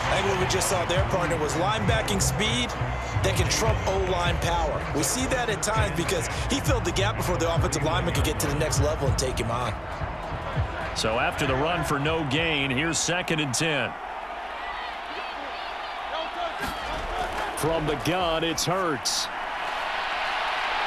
I think what we just saw there, partner, was linebacking speed that can trump O-line power. We see that at times because he filled the gap before the offensive lineman could get to the next level and take him on. So after the run for no gain, here's 2nd and 10. From the gun, it's Hurts.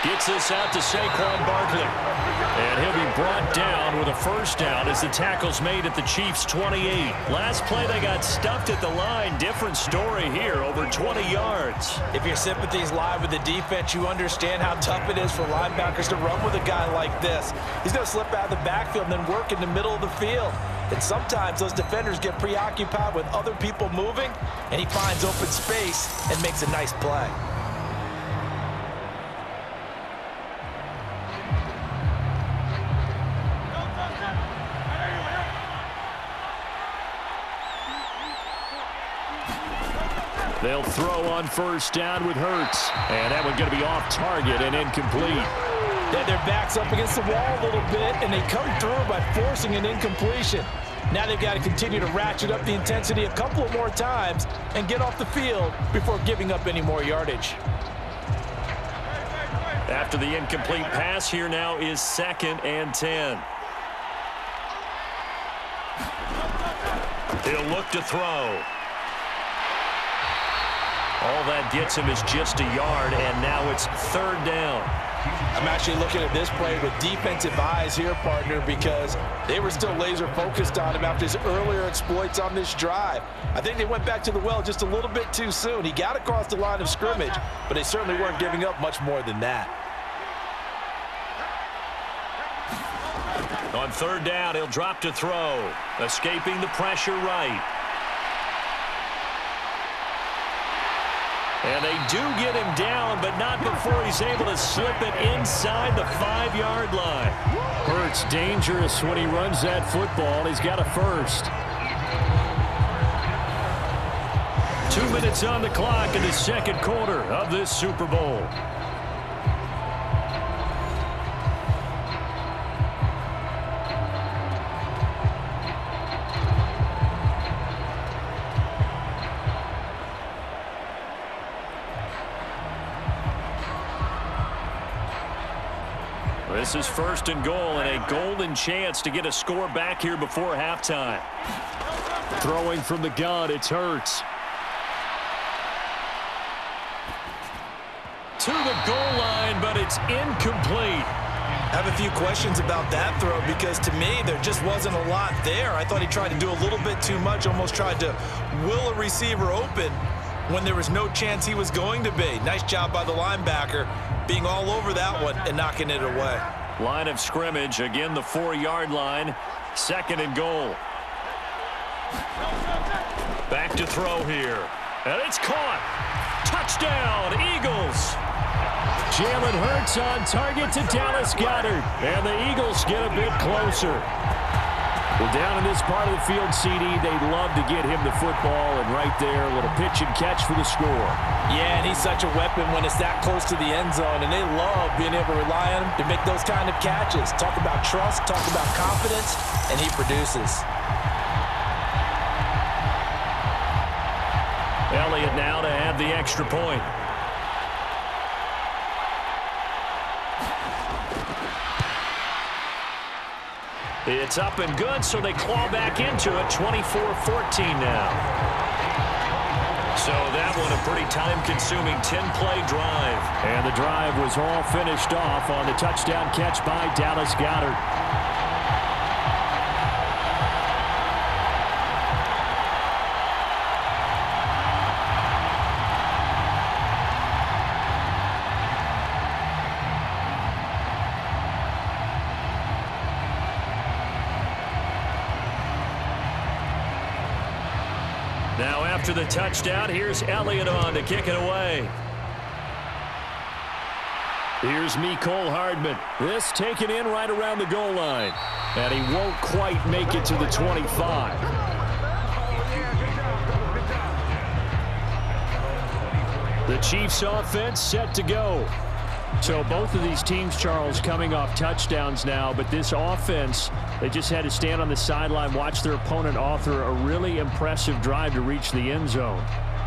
Gets this out to Saquon Barkley. And he'll be brought down with a 1st down as the tackle's made at the Chiefs' 28. Last play, they got stuffed at the line. Different story here, over 20 yards. If your sympathies lie with the defense, you understand how tough it is for linebackers to run with a guy like this. He's going to slip out of the backfield and then work in the middle of the field. And sometimes those defenders get preoccupied with other people moving, and he finds open space and makes a nice play. They'll throw on 1st down with Hurts. And that one's going to be off target and incomplete. Their back's up against the wall a little bit, and they come through by forcing an incompletion. Now they've got to continue to ratchet up the intensity a couple of more times and get off the field before giving up any more yardage. After the incomplete pass, here now is 2nd and 10. He'll look to throw. All that gets him is just a yard, and now it's 3rd down. I'm actually looking at this play with defensive eyes here, partner, because they were still laser focused on him after his earlier exploits on this drive. I think they went back to the well just a little bit too soon. He got across the line of scrimmage, but they certainly weren't giving up much more than that. On 3rd down, he'll drop to throw, escaping the pressure right. And they do get him down, but not before he's able to slip it inside the 5-yard line. Hurts dangerous when he runs that football. He's got a 1st. 2 minutes on the clock in the 2nd quarter of this Super Bowl. This is 1st and goal and a golden chance to get a score back here before halftime. Throwing from the gun, it's Hurts. to the goal line, but it's incomplete. I have a few questions about that throw because to me there just wasn't a lot there. I thought he tried to do a little bit too much, almost tried to will a receiver open when there was no chance he was going to be. Nice job by the linebacker being all over that one and knocking it away. Line of scrimmage, again the 4-yard line, 2nd and goal. Back to throw here, and it's caught. Touchdown, Eagles. Jalen Hurts on target to Dallas Goedert, and the Eagles get a bit closer. Well, down in this part of the field, CD, they'd love to get him the football, and right there, a little pitch and catch for the score. Yeah, and he's such a weapon when it's that close to the end zone, and they love being able to rely on him to make those kind of catches. Talk about trust, talk about confidence, and he produces. Elliott now to add the extra point. It's up and good, so they claw back into it, 24-14 now. So that one a pretty time-consuming 10-play drive. And the drive was all finished off on the touchdown catch by Dallas Goedert. Now after the touchdown, here's Elliott on to kick it away. Here's Mecole Hardman. This taken in right around the goal line. And he won't quite make it to the 25. The Chiefs offense set to go. So both of these teams, Charles, coming off touchdowns now, but this offense, they just had to stand on the sideline, watch their opponent author a really impressive drive to reach the end zone.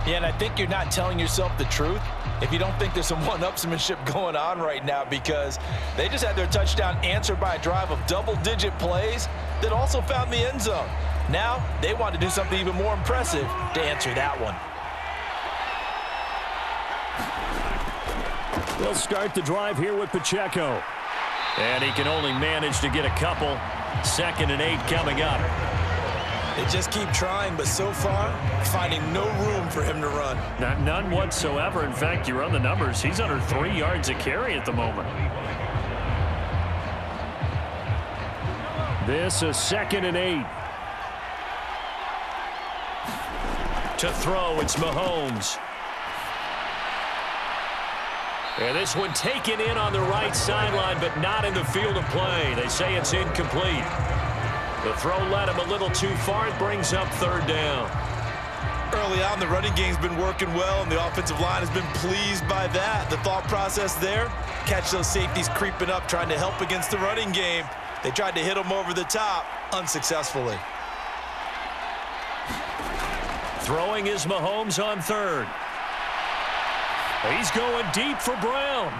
Yeah, and I think you're not telling yourself the truth if you don't think there's some one-upsmanship going on right now, because they just had their touchdown answered by a drive of double-digit plays that also found the end zone. Now they want to do something even more impressive to answer that one. They'll start the drive here with Pacheco. And he can only manage to get a couple. 2nd and 8 coming up. They just keep trying, but so far, finding no room for him to run. None whatsoever. In fact, you run the numbers. He's under 3 yards a carry at the moment. This is 2nd and 8. To throw, it's Mahomes. And this one taken in on the right sideline, but not in the field of play. They say it's incomplete. The throw led him a little too far. It brings up 3rd down. Early on, the running game's been working well, and the offensive line has been pleased by that. The thought process there, catch those safeties creeping up, trying to help against the running game. They tried to hit them over the top, unsuccessfully. Throwing is Mahomes on 3rd. He's going deep for Brown.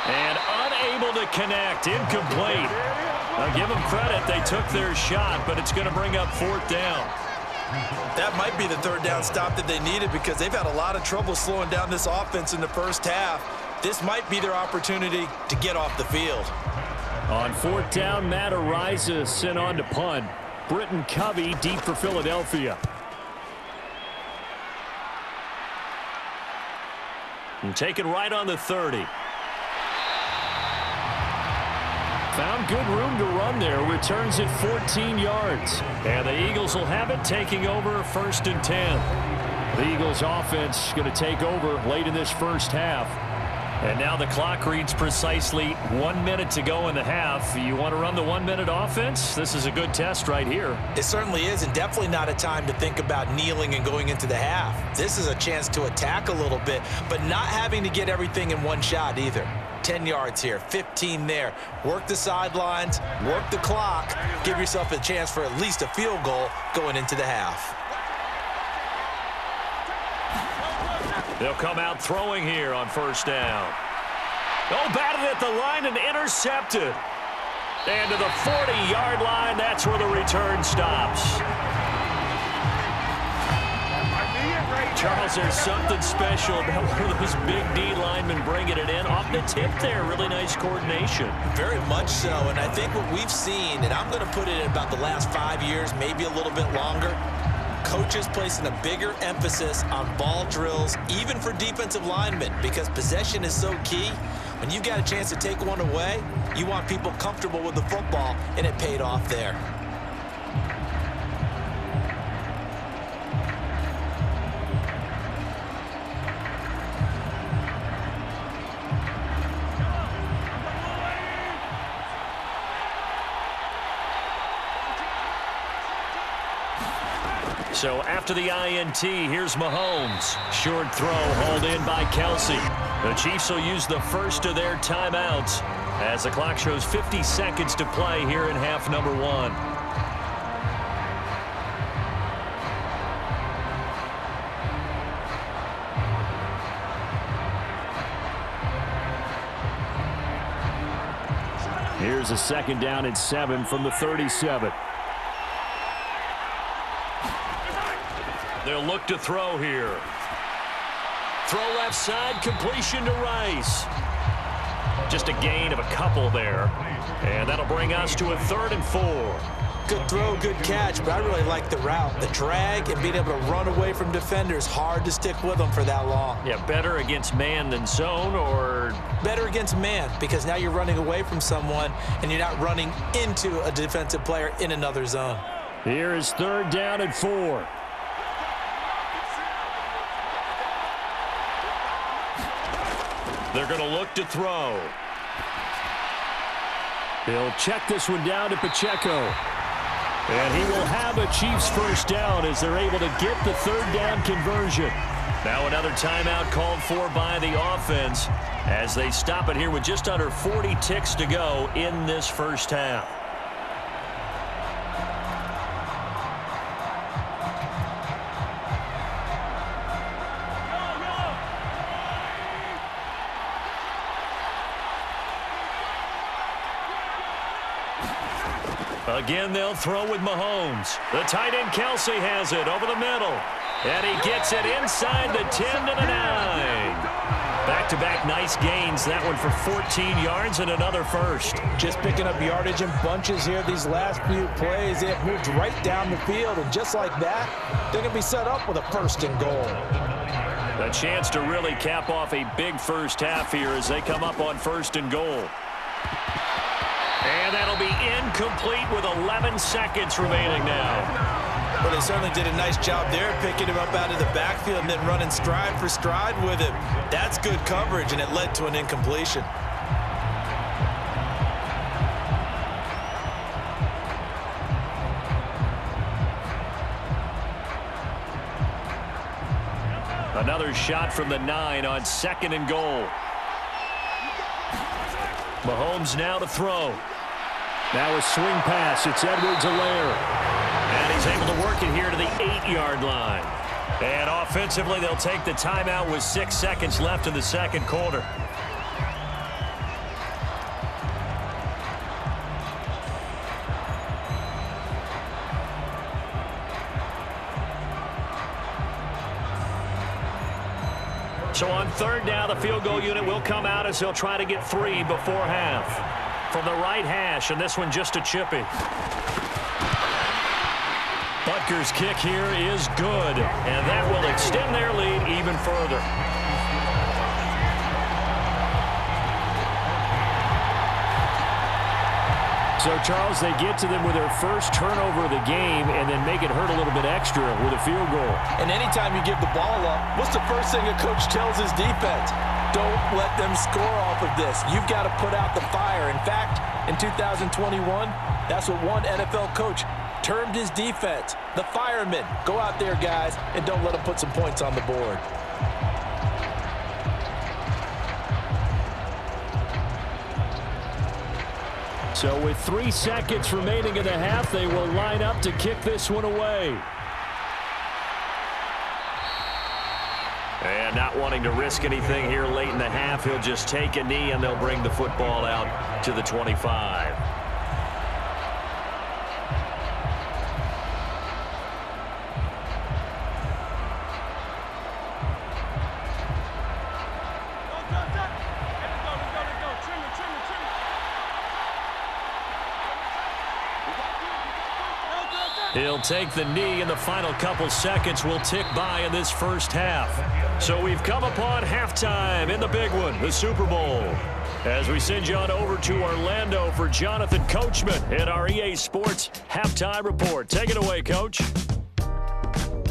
And unable to connect. Incomplete. I'll give them credit. They took their shot, but it's going to bring up 4th down. That might be the 3rd down stop that they needed because they've had a lot of trouble slowing down this offense in the first half. This might be their opportunity to get off the field. On 4th down, Matt Araiza sent on to punt. Britton Covey deep for Philadelphia. And taken right on the 30. Found good room to run there. Returns it 14 yards. And the Eagles will have it, taking over 1st and 10. The Eagles offense going to take over late in this first half. And now the clock reads precisely 1 minute to go in the half. You want to run the 1 minute offense? This is a good test right here. It certainly is, and definitely not a time to think about kneeling and going into the half. This is a chance to attack a little bit, but not having to get everything in one shot either. 10 yards here, 15 there. Work the sidelines, work the clock, give yourself a chance for at least a field goal going into the half. They'll come out throwing here on 1st down. Oh, batted at the line and intercepted. And to the 40-yard line, that's where the return stops. Charles, there's something special about one of those big D linemen bringing it in off the tip there. Really nice coordination. Very much so, and I think what we've seen, and I'm going to put it in about the last 5 years, maybe a little bit longer, coaches placing a bigger emphasis on ball drills, even for defensive linemen, because possession is so key. When you got a chance to take one away, you want people comfortable with the football, and it paid off there. So after the INT, here's Mahomes. Short throw hauled in by Kelsey. The Chiefs will use the first of their timeouts as the clock shows 50 seconds to play here in half number 1. Here's a second down and 7 from the 37. They'll look to throw here. Throw left side, completion to Rice. Just a gain of a couple there. And that'll bring us to a 3rd and 4. Good throw, good catch, but I really like the route. The drag and being able to run away from defenders, hard to stick with them for that long. Yeah, better against man than zone, or? Better against man, because now you're running away from someone and you're not running into a defensive player in another zone. Here is 3rd down and 4. They're going to look to throw. He'll check this one down to Pacheco. And he will have a Chiefs first down as they're able to get the 3rd down conversion. Now another timeout called for by the offense as they stop it here with just under 40 ticks to go in this first half. Again, they'll throw with Mahomes. The tight end Kelsey has it over the middle. And he gets it inside the 10 to the 9. Back-to-back nice gains. That one for 14 yards and another first. Just picking up yardage in bunches here these last few plays. They have moved right down the field, and just like that, they're going to be set up with a 1st and goal. A chance to really cap off a big first half here as they come up on 1st and goal. And that'll be incomplete with 11 seconds remaining now. Well, they certainly did a nice job there, picking him up out of the backfield and then running stride for stride with him. That's good coverage, and it led to an incompletion. Another shot from the 9 on 2nd and goal. Mahomes now to throw. Now a swing pass. It's Edwards-Helaire. And he's able to work it here to the 8-yard line. And offensively, they'll take the timeout with 6 seconds left in the 2nd quarter. So on 3rd down, the field goal unit will come out as they'll try to get 3 before half. From the right hash, and this one just a chippy. Butker's kick here is good, and that will extend their lead even further. So, Charles, they get to them with their first turnover of the game and then make it hurt a little bit extra with a field goal. And anytime you give the ball up, what's the first thing a coach tells his defense? Don't let them score off of this. You've got to put out the fire. In fact, in 2021, that's what one NFL coach termed his defense, the firemen. Go out there, guys, and don't let them put some points on the board. So with 3 seconds remaining in the half, they will line up to kick this one away. And not wanting to risk anything here late in the half, he'll just take a knee and they'll bring the football out to the 25. He'll take the knee, and the final couple seconds will tick by in this first half. So we've come upon halftime in the big one, the Super Bowl. As we send you on over to Orlando for Jonathan Coachman in our EA Sports Halftime Report. Take it away, Coach.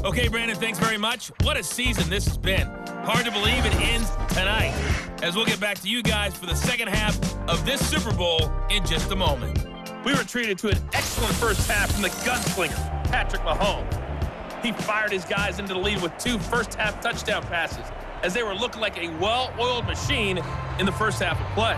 Okay, Brandon, thanks very much. What a season this has been. Hard to believe it ends tonight, as we'll get back to you guys for the second half of this Super Bowl in just a moment. We were treated to an excellent first half from the gunslinger, Patrick Mahomes. He fired his guys into the lead with 2 first-half touchdown passes, as they were looking like a well-oiled machine in the first half of play.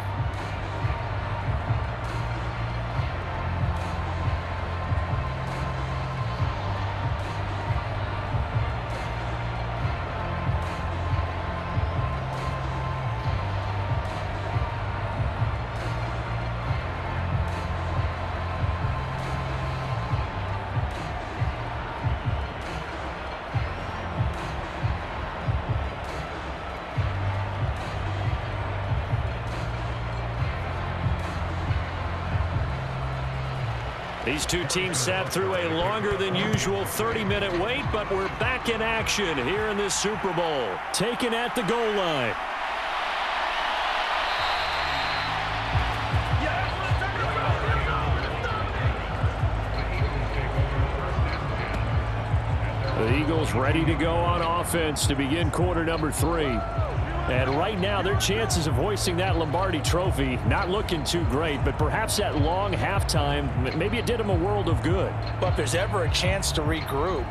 These two teams sat through a longer than usual 30-minute wait, but we're back in action here in this Super Bowl. Taken at the goal line. The Eagles ready to go on offense to begin quarter number 3. And right now, their chances of hoisting that Lombardi trophy not looking too great, but perhaps that long halftime, maybe it did them a world of good. But if there's ever a chance to regroup,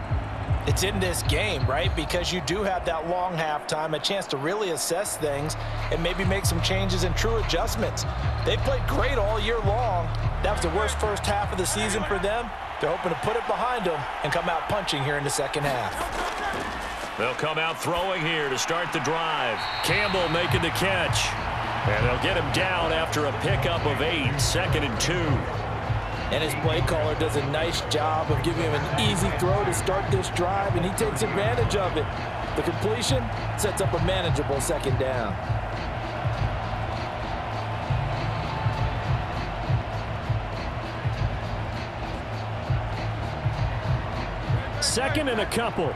it's in this game, right? Because you do have that long halftime, a chance to really assess things and maybe make some changes and true adjustments. They played great all year long. That was the worst first half of the season for them. They're hoping to put it behind them and come out punching here in the second half. They'll come out throwing here to start the drive. Campbell making the catch. And they'll get him down after a pickup of 8, 2nd and 2. And his play caller does a nice job of giving him an easy throw to start this drive, and he takes advantage of it. The completion sets up a manageable second down. Second and a couple.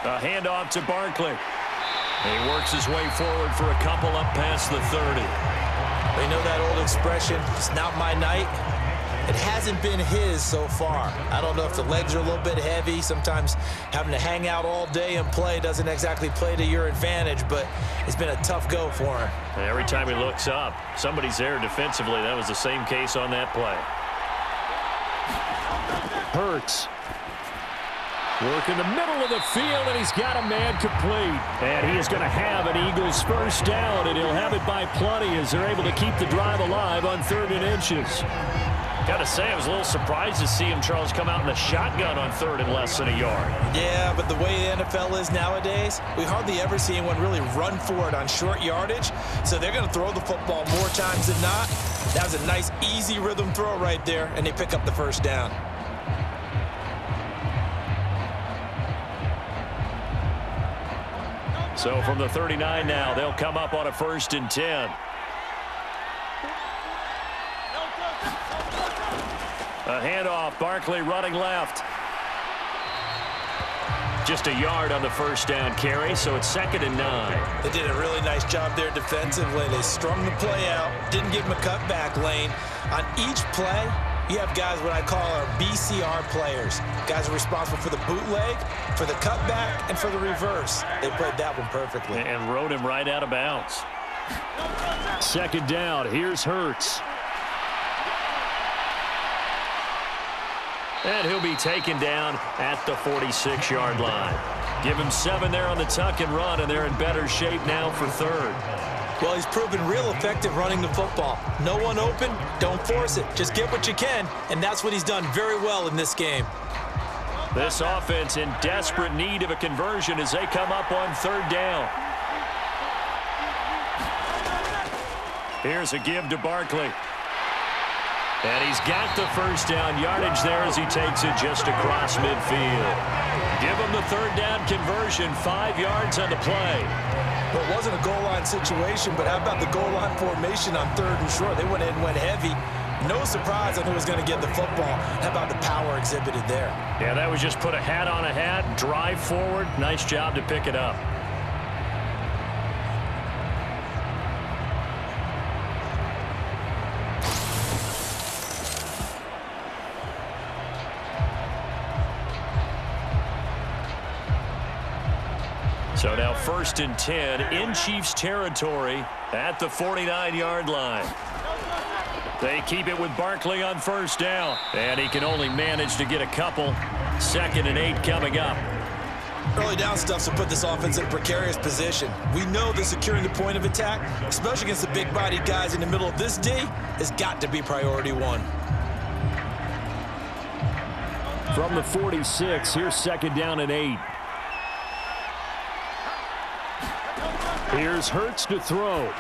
A handoff to Barkley. He works his way forward for a couple up past the 30. They know that old expression, it's not my night. It hasn't been his so far. I don't know if the legs are a little bit heavy. Sometimes having to hang out all day and play doesn't exactly play to your advantage, but it's been a tough go for him. And every time he looks up, somebody's there defensively. That was the same case on that play. Hurts. Work in the middle of the field, and he's got a man complete. And he is going to have an Eagles first down, and he'll have it by plenty as they're able to keep the drive alive on 3rd and inches. Got to say, I was a little surprised to see him, Charles, come out in the shotgun on 3rd and less than a yard. Yeah, but the way the NFL is nowadays, we hardly ever see anyone really run for it on short yardage. So they're going to throw the football more times than not. That was a nice, easy rhythm throw right there, and they pick up the first down. So from the 39 now, they'll come up on a 1st and 10. A handoff, Barkley running left. Just a yard on the first down carry, so it's 2nd and 9. They did a really nice job there defensively. They strung the play out, didn't give him a cutback lane. On each play, you have guys what I call our BCR players. Guys are responsible for the bootleg, for the cutback, and for the reverse. They played that one perfectly. And rode him right out of bounds. 2nd down, here's Hurts. And he'll be taken down at the 46-yard line. Give him 7 there on the tuck and run, and they're in better shape now for 3rd. Well, he's proven real effective running the football. No one open, don't force it. Just get what you can, and that's what he's done very well in this game. This offense in desperate need of a conversion as they come up on 3rd down. Here's a give to Barkley. And he's got the first down yardage there as he takes it just across midfield. Give him the 3rd down conversion, 5 yards on the play. Well, it wasn't a goal line situation, but how about the goal line formation on 3rd and short? They went in and went heavy. No surprise on who was going to get the football. How about the power exhibited there? Yeah, that was just put a hat on a hat, drive forward. Nice job to pick it up. So now 1st and 10 in Chiefs territory at the 49-yard line. They keep it with Barkley on 1st down. And he can only manage to get a couple. 2nd and 8 coming up. Early down stuff's to put this offense in a precarious position. We know that securing the point of attack, especially against the big-bodied guys in the middle of this D, has got to be priority 1. From the 46, here's 2nd down and 8. Here's Hurts to throw.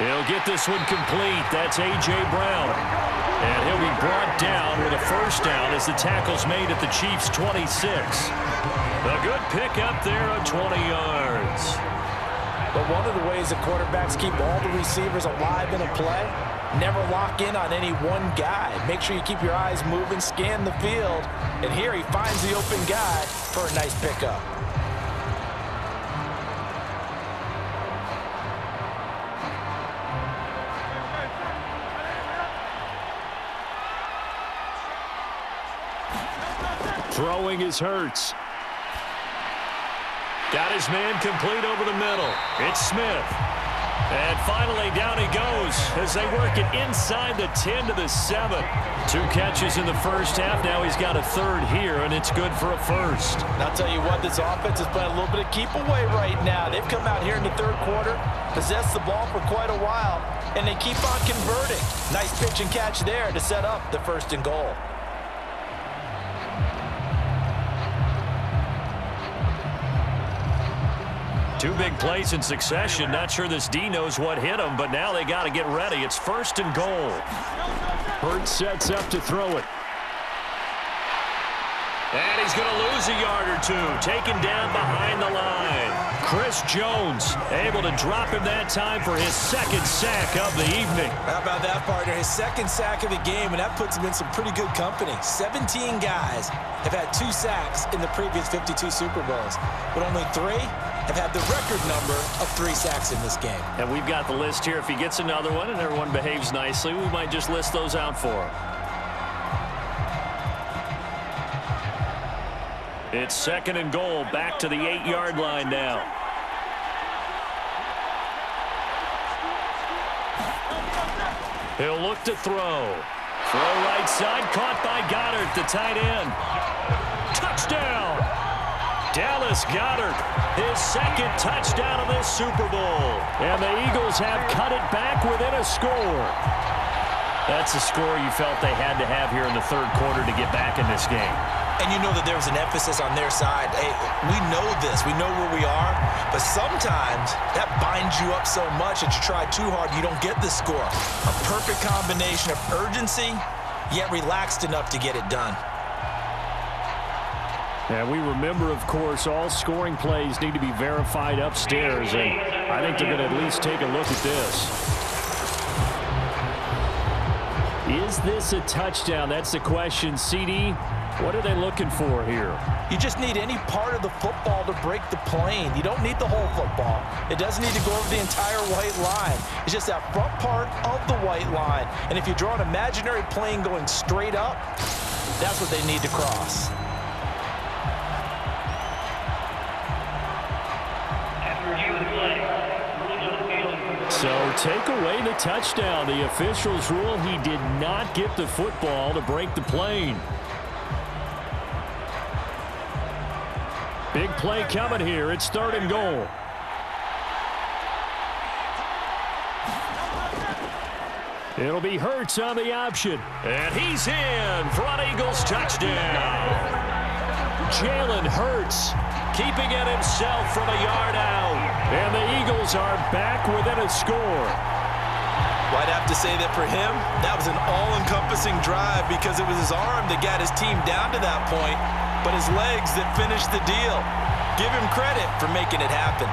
He'll get this one complete. That's A.J. Brown. And he'll be brought down with a 1st down as the tackle's made at the Chiefs' 26. A good pickup there of 20 yards. But one of the ways that quarterbacks keep all the receivers alive in a play, never lock in on any one guy. Make sure you keep your eyes moving, scan the field. And here he finds the open guy for a nice pickup. Throwing is Hurts. Got his man complete over the middle. It's Smith. And finally down he goes as they work it inside the 10 to the 7. 2 catches in the 1st half. Now he's got a 3rd here, and it's good for a 1st. And I'll tell you what, this offense is playing a little bit of keep away right now. They've come out here in the 3rd quarter, possessed the ball for quite a while, and they keep on converting. Nice pitch and catch there to set up the 1st and goal. Two big plays in succession. Not sure this D knows what hit him, but now they got to get ready. It's 1st and goal. Hurts sets up to throw it. And he's going to lose a yard or 2. Taken down behind the line. Chris Jones able to drop him that time for his 2nd sack of the evening. How about that, partner? His 2nd sack of the game, and that puts him in some pretty good company. 17 guys have had 2 sacks in the previous 52 Super Bowls, but only 3 have had the record number of 3 sacks in this game. And we've got the list here. If he gets another one and everyone behaves nicely, we might just list those out for him. It's 2nd and goal, back to the 8-yard line now. He'll look to throw. Throw right side, caught by Goddard, the tight end. Touchdown! Dallas Goedert, his 2nd touchdown of this Super Bowl. And the Eagles have cut it back within a score. That's a score you felt they had to have here in the 3rd quarter to get back in this game. And you know that there was an emphasis on their side. Hey, we know this. We know where we are. But sometimes that binds you up so much that you try too hard, you don't get the score. A perfect combination of urgency, yet relaxed enough to get it done. And we remember, of course, all scoring plays need to be verified upstairs. And I think they're going to at least take a look at this. Is this a touchdown? That's the question. CD, what are they looking for here? You just need any part of the football to break the plane. You don't need the whole football. It doesn't need to go over the entire white line. It's just that front part of the white line. And if you draw an imaginary plane going straight up, that's what they need to cross. So take away the touchdown. The officials rule he did not get the football to break the plane. Big play coming here. It's 3rd and goal. It'll be Hurts on the option. And he's in. Front Eagles touchdown. Jalen Hurts keeping it himself from a yard out. And the Eagles are back within a score. Well, I'd have to say that for him, that was an all-encompassing drive because it was his arm that got his team down to that point, but his legs that finished the deal. Give him credit for making it happen.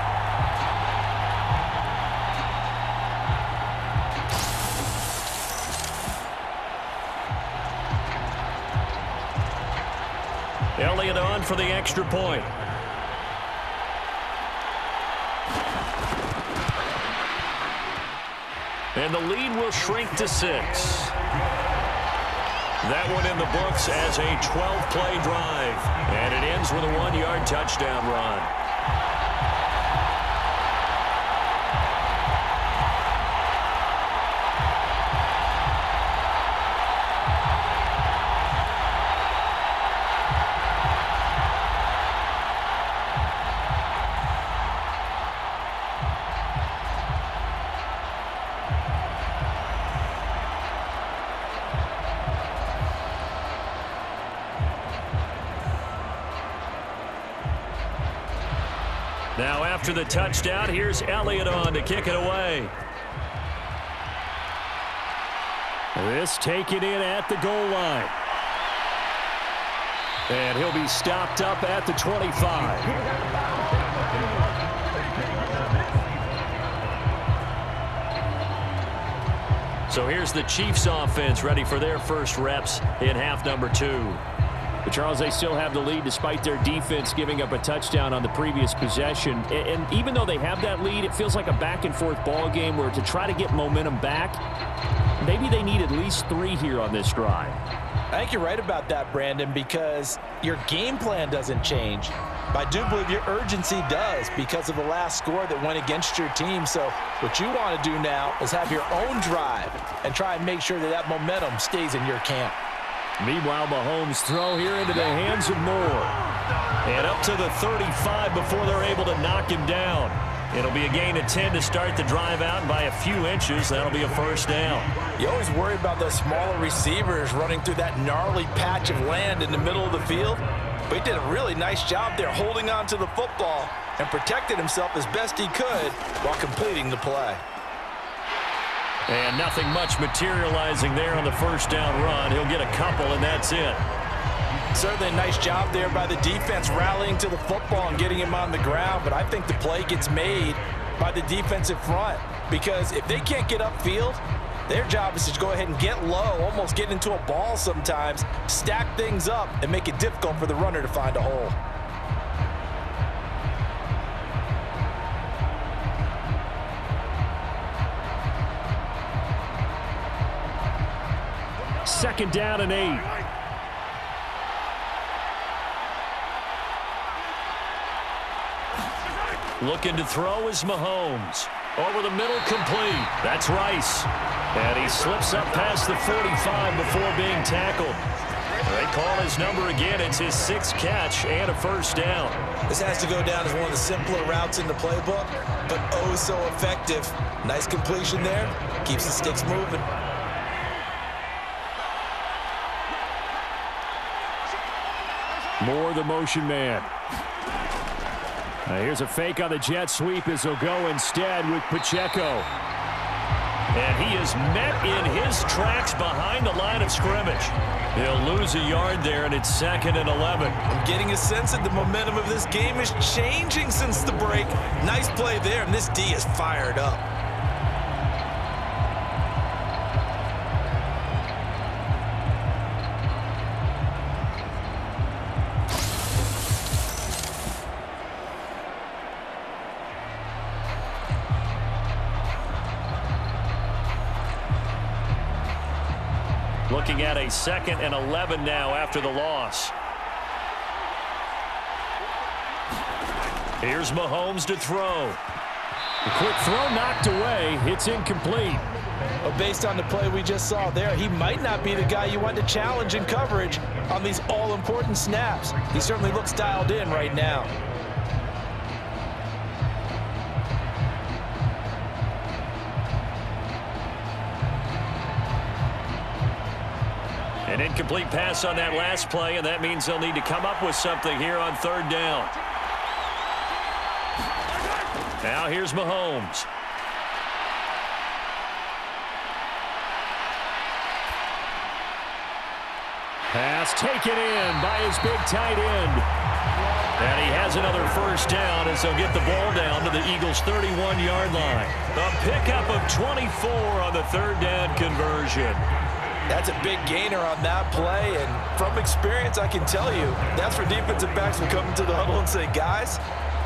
Elliott on for the extra point. And the lead will shrink to 6. That one in the books as a 12-play drive. And it ends with a 1-yard touchdown run. Now after the touchdown, here's Elliott on to kick it away. This taken in at the goal line. And he'll be stopped up at the 25. So here's the Chiefs offense ready for their first reps in half number 2. But Charles, they still have the lead despite their defense giving up a touchdown on the previous possession. And even though they have that lead, it feels like a back-and-forth ball game where to try to get momentum back, maybe they need at least 3 here on this drive. I think you're right about that, Brandon, because your game plan doesn't change. But I do believe your urgency does because of the last score that went against your team. So what you want to do now is have your own drive and try and make sure that that momentum stays in your camp. Meanwhile, Mahomes throw here into the hands of Moore. And up to the 35 before they're able to knock him down. It'll be a gain of 10 to start the drive out, and by a few inches, that'll be a first down. You always worry about those smaller receivers running through that gnarly patch of land in the middle of the field. But he did a really nice job there holding on to the football and protected himself as best he could while completing the play. And nothing much materializing there on the first down run. He'll get a couple, and that's it. Certainly a nice job there by the defense rallying to the football and getting him on the ground. But I think the play gets made by the defensive front because if they can't get upfield, their job is to go ahead and get low, almost get into a ball sometimes, stack things up, and make it difficult for the runner to find a hole. Second down and 8. Looking to throw is Mahomes. Over the middle, complete. That's Rice. And he slips up past the 45 before being tackled. They call his number again. It's his 6th catch and a first down. This has to go down as one of the simpler routes in the playbook, but oh so effective. Nice completion there. Keeps the sticks moving. Moore, the motion man. Here's a fake on the jet sweep as he'll go instead with Pacheco. And he is met in his tracks behind the line of scrimmage. He'll lose a yard there, and it's 2nd and 11. I'm getting a sense that the momentum of this game is changing since the break. Nice play there, and this D is fired up. Looking at a 2nd and 11 now after the loss. Here's Mahomes to throw. A quick throw knocked away. It's incomplete. Well, based on the play we just saw there, he might not be the guy you want to challenge in coverage on these all-important snaps. He certainly looks dialed in right now. An incomplete pass on that last play, and that means they'll need to come up with something here on 3rd down. Now here's Mahomes. Pass taken in by his big tight end. And he has another first down as they'll get the ball down to the Eagles' 31-yard line. A pickup of 24 on the 3rd down conversion. That's a big gainer on that play, and from experience, I can tell you, that's where defensive backs will come into the huddle and say, guys,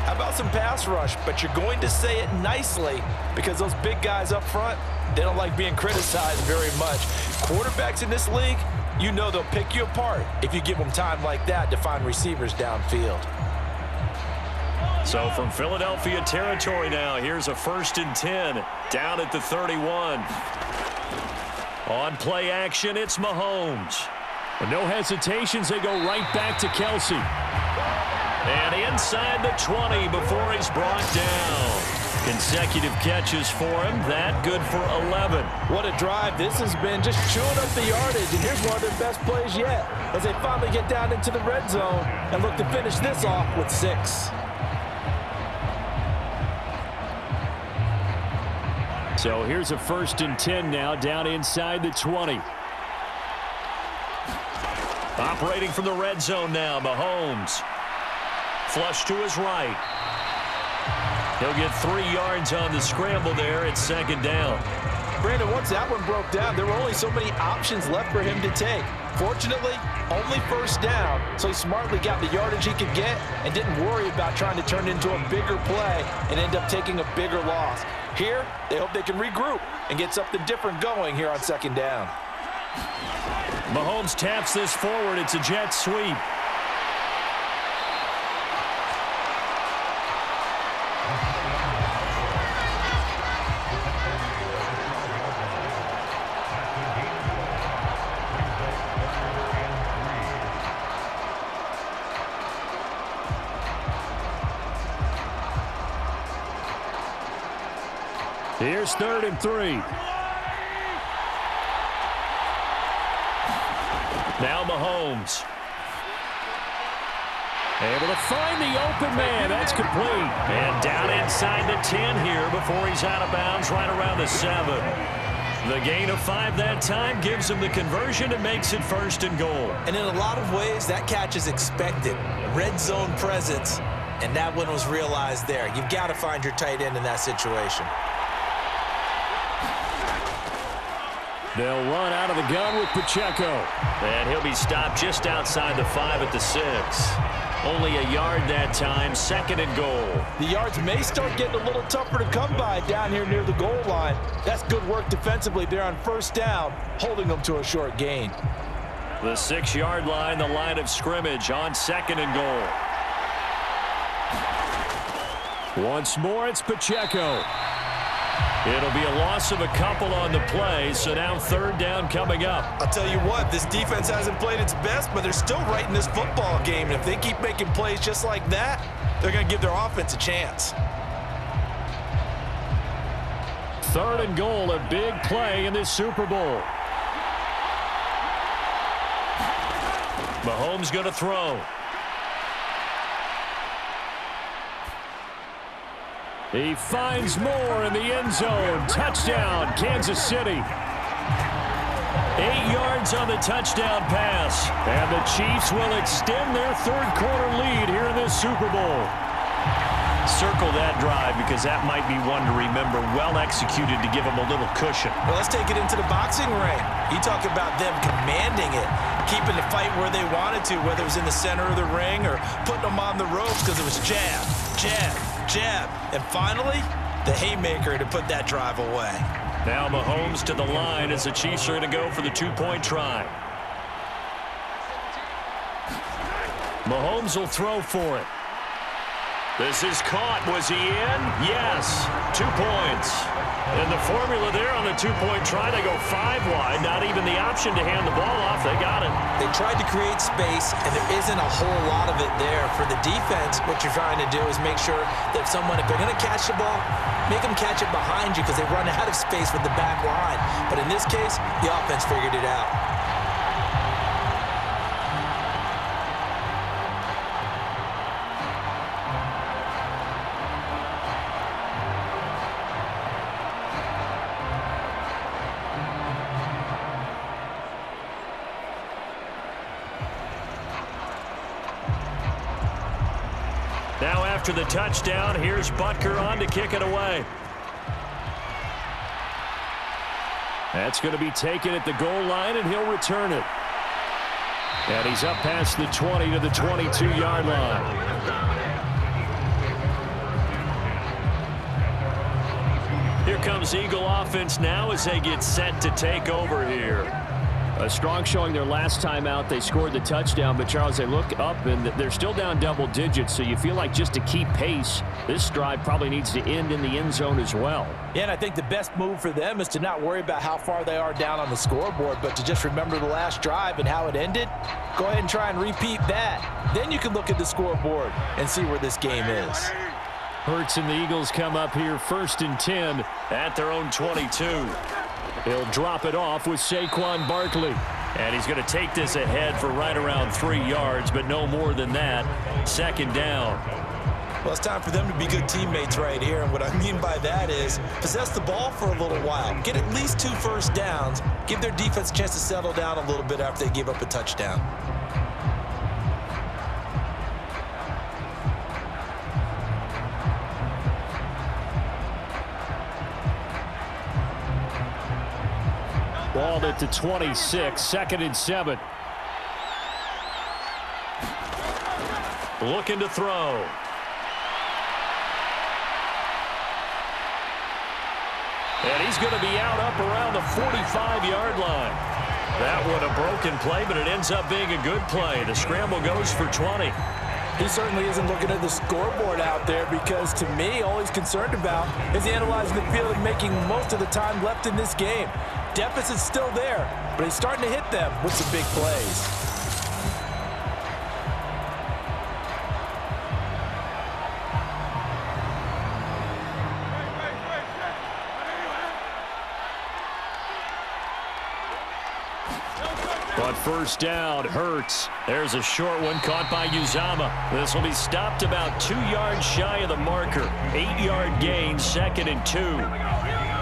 how about some pass rush? But you're going to say it nicely because those big guys up front, they don't like being criticized very much. Quarterbacks in this league, you know they'll pick you apart if you give them time like that to find receivers downfield. So from Philadelphia territory now, here's a 1st and 10 down at the 31. On play action, it's Mahomes. With no hesitations, they go right back to Kelsey. And inside the 20 before he's brought down. Consecutive catches for him. That good for 11. What a drive this has been, just chewing up the yardage. And here's one of their best plays yet as they finally get down into the red zone and look to finish this off with 6. So here's a 1st and 10 now down inside the 20. Operating from the red zone now, Mahomes. Flush to his right. He'll get 3 yards on the scramble there at 2nd down. Brandon, once that one broke down, there were only so many options left for him to take. Fortunately, only 1st down, so he smartly got the yardage he could get and didn't worry about trying to turn it into a bigger play and end up taking a bigger loss. Here, they hope they can regroup and get something different going here on 2nd down. Mahomes taps this forward. It's a jet sweep. Here's 3rd and 3. Now Mahomes. Able to find the open man. That's complete. And down inside the 10 here before he's out of bounds right around the 7. The gain of 5 that time gives him the conversion and makes it 1st and goal. And in a lot of ways, that catch is expected. Red zone presence, and that one was realized there. You've got to find your tight end in that situation. They'll run out of the gun with Pacheco. And he'll be stopped just outside the 5 at the 6. Only a yard that time, 2nd and goal. The yards may start getting a little tougher to come by down here near the goal line. That's good work defensively there on 1st down, holding them to a short gain. The 6-yard line, the line of scrimmage on 2nd and goal. Once more, it's Pacheco. It'll be a loss of a couple on the play, so now 3rd down coming up. I'll tell you what, this defense hasn't played its best, but they're still right in this football game. And if they keep making plays just like that, they're going to give their offense a chance. 3rd and goal, a big play in this Super Bowl. Mahomes going to throw. He finds more in the end zone. Touchdown, Kansas City. 8 yards on the touchdown pass. And the Chiefs will extend their 3rd quarter lead here in this Super Bowl. Circle that drive because that might be one to remember. Well executed to give them a little cushion. Well, let's take it into the boxing ring. You talk about them commanding it, keeping the fight where they wanted to, whether it was in the center of the ring or putting them on the ropes because it was jab, jab, jab, and finally, the haymaker to put that drive away. Now Mahomes to the line as the Chiefs are going to go for the 2-point try. Mahomes will throw for it. This is caught. Was he in? Yes. 2 points. And the formula there on the 2-point try, they go 5 wide. Not even the option to hand the ball off. They got it. They tried to create space, and there isn't a whole lot of it there. For the defense, what you're trying to do is make sure that if they're going to catch the ball, make them catch it behind you because they run out of space with the back line. But in this case, the offense figured it out. Now after the touchdown, here's Butker on to kick it away. That's going to be taken at the goal line, and he'll return it. And he's up past the 20 to the 22-yard line. Here comes Eagle offense now as they get set to take over here. A strong showing their last time out. They scored the touchdown, but, Charles, they look up, and they're still down double digits, so you feel like just to keep pace, this drive probably needs to end in the end zone as well. Yeah, and I think the best move for them is to not worry about how far they are down on the scoreboard, but to just remember the last drive and how it ended. Go ahead and try and repeat that. Then you can look at the scoreboard and see where this game is. Hurts and the Eagles come up here 1st and 10 at their own 22. He'll drop it off with Saquon Barkley. And he's going to take this ahead for right around 3 yards, but no more than that. 2nd down. Well, it's time for them to be good teammates right here. And what I mean by that is possess the ball for a little while. Get at least 2 first downs. Give their defense a chance to settle down a little bit after they give up a touchdown. Ball at the 26, 2nd and 7. Looking to throw. And he's going to be out up around the 45-yard line. That one a broken play, but it ends up being a good play. The scramble goes for 20. He certainly isn't looking at the scoreboard out there because, to me, all he's concerned about is analyzing the field and making most of the time left in this game. Deficit's still there, but he's starting to hit them with some big plays. On 1st down, Hurts. There's a short one caught by Uzama. This will be stopped about 2 yards shy of the marker. 8-yard gain, 2nd and 2.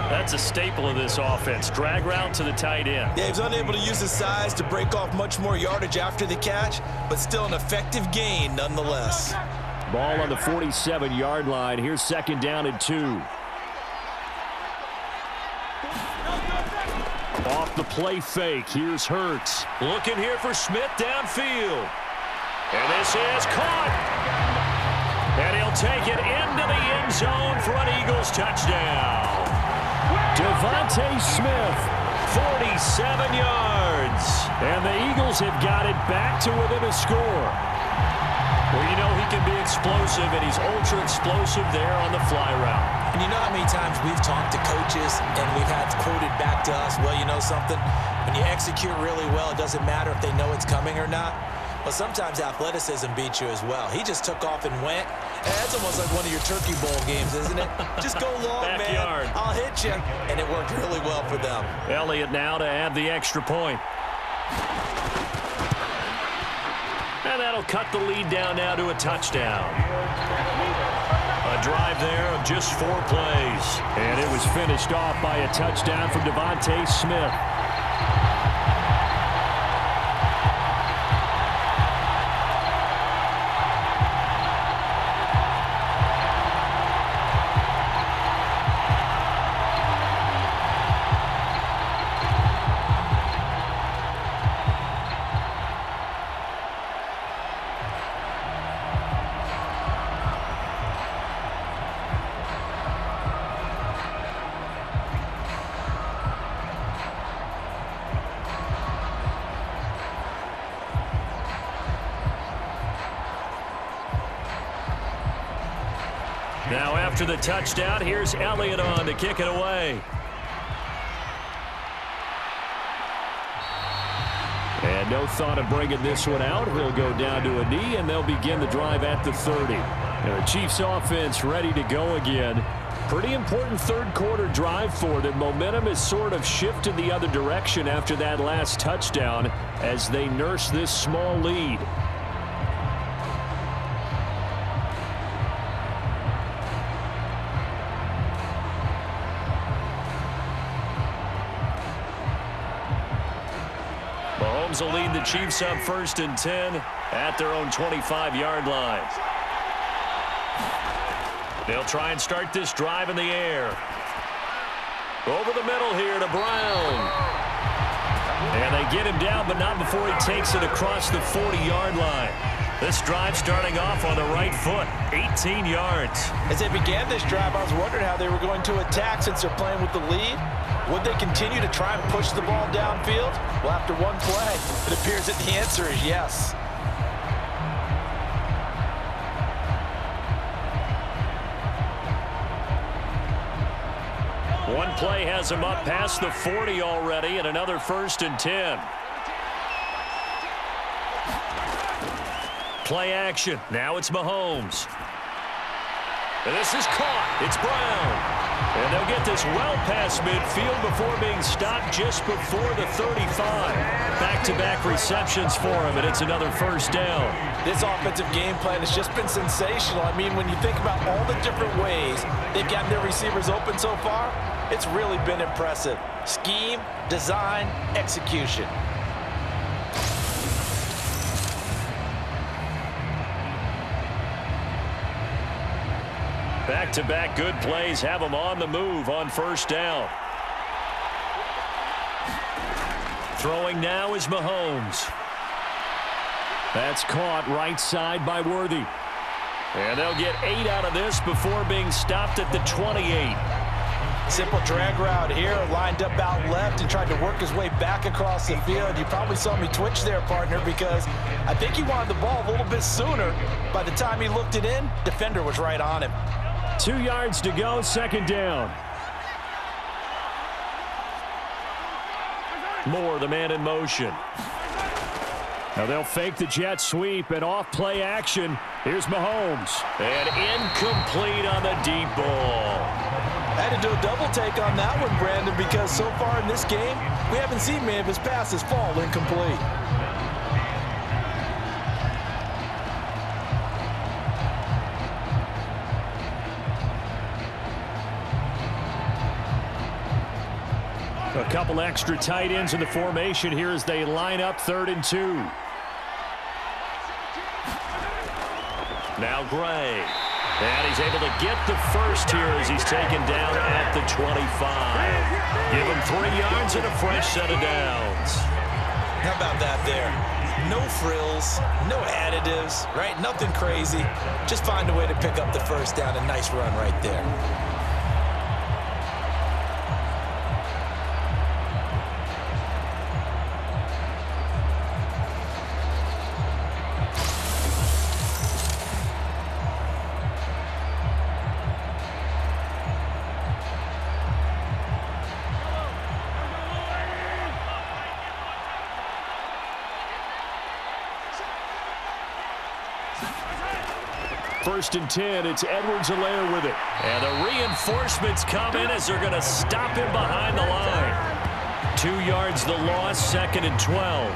That's a staple of this offense. Drag route to the tight end. Yeah, he was unable to use his size to break off much more yardage after the catch, but still an effective gain nonetheless. Ball on the 47-yard line. Here's 2nd down and 2. Off the play fake. Here's Hurts. Looking here for Smith downfield. And this is caught. And he'll take it into the end zone for an Eagles touchdown. Devontae Smith, 47 yards. And the Eagles have got it back to within a score. Well, you know he can be explosive, and he's ultra-explosive there on the fly route. And you know how many times we've talked to coaches and we've had quoted back to us, well, you know something? When you execute really well, it doesn't matter if they know it's coming or not. Well, sometimes athleticism beats you as well. He just took off and went. And that's almost like one of your Turkey Bowl games, isn't it? Just go long, Backyard. man. I'll hit you. And it worked really well for them. Elliott now to add the extra point. And that'll cut the lead down now to a touchdown. A drive there of just 4 plays. And it was finished off by a touchdown from Devontae Smith. Now after the touchdown, here's Elliott on to kick it away. And no thought of bringing this one out. He'll go down to a knee, and they'll begin the drive at the 30. Now the Chiefs offense ready to go again. Pretty important third quarter drive for them. Momentum has sort of shifted the other direction after that last touchdown as they nurse this small lead. Mahomes will lead the Chiefs up 1st and 10 at their own 25-yard line. They'll try and start this drive in the air. Over the middle here to Brown. And they get him down, but not before he takes it across the 40-yard line. This drive starting off on the right foot, 18 yards. As they began this drive, I was wondering how they were going to attack since they're playing with the lead. Would they continue to try and push the ball downfield? Well, after one play, it appears that the answer is yes. One play has him up past the 40 already, and another 1st and 10. Play action. Now it's Mahomes. And this is caught. It's Brown. And they'll get this well past midfield before being stopped just before the 35. Back-to-back receptions for him, and it's another 1st down. This offensive game plan has just been sensational. I mean, when you think about all the different ways they've gotten their receivers open so far, it's really been impressive. Scheme, design, execution. Back-to-back good plays have them on the move on 1st down. Throwing now is Mahomes. That's caught right side by Worthy. And they'll get 8 out of this before being stopped at the 28. Simple drag route here, lined up out left and tried to work his way back across the field. You probably saw me twitch there, partner, because I think he wanted the ball a little bit sooner. By the time he looked it in, defender was right on him. 2 yards to go, 2nd down. Moore, the man in motion. Now they'll fake the jet sweep and off play action. Here's Mahomes. And incomplete on the deep ball. I had to do a double take on that one, Brandon, because so far in this game, we haven't seen many of his passes fall incomplete. A couple extra tight ends in the formation here as they line up 3rd and 2. Now Gray. And he's able to get the 1st here as he's taken down at the 25. Give him 3 yards and a fresh set of downs. How about that there? No frills, no additives, right? Nothing crazy. Just find a way to pick up the 1st down. A nice run right there. First and 10, it's Edwards-Helaire with it. And the reinforcements come in as they're going to stop him behind the line. 2 yards the loss, 2nd and 12.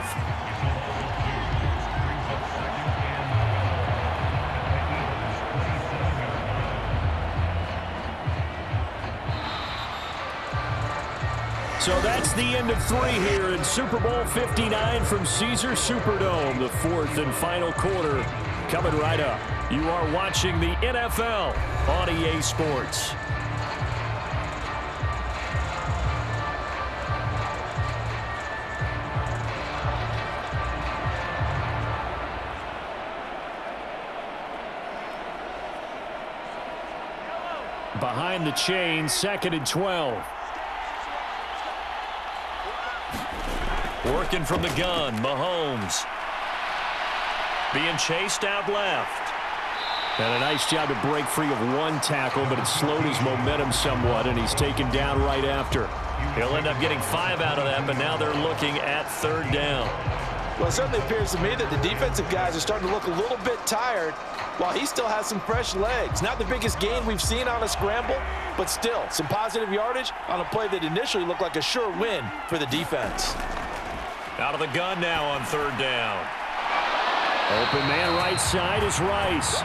So that's the end of 3 here in Super Bowl 59 from Caesar Superdome. The 4th and final quarter coming right up. You are watching the NFL on EA Sports. Behind the chain, 2nd and 12. Working from the gun, Mahomes. Being chased out left. And a nice job to break free of one tackle, but it slowed his momentum somewhat, and he's taken down right after. He'll end up getting 5 out of that, but now they're looking at 3rd down. Well, it certainly appears to me that the defensive guys are starting to look a little bit tired while he still has some fresh legs. Not the biggest gain we've seen on a scramble, but still some positive yardage on a play that initially looked like a sure win for the defense. Out of the gun now on 3rd down. Open man right side is Rice.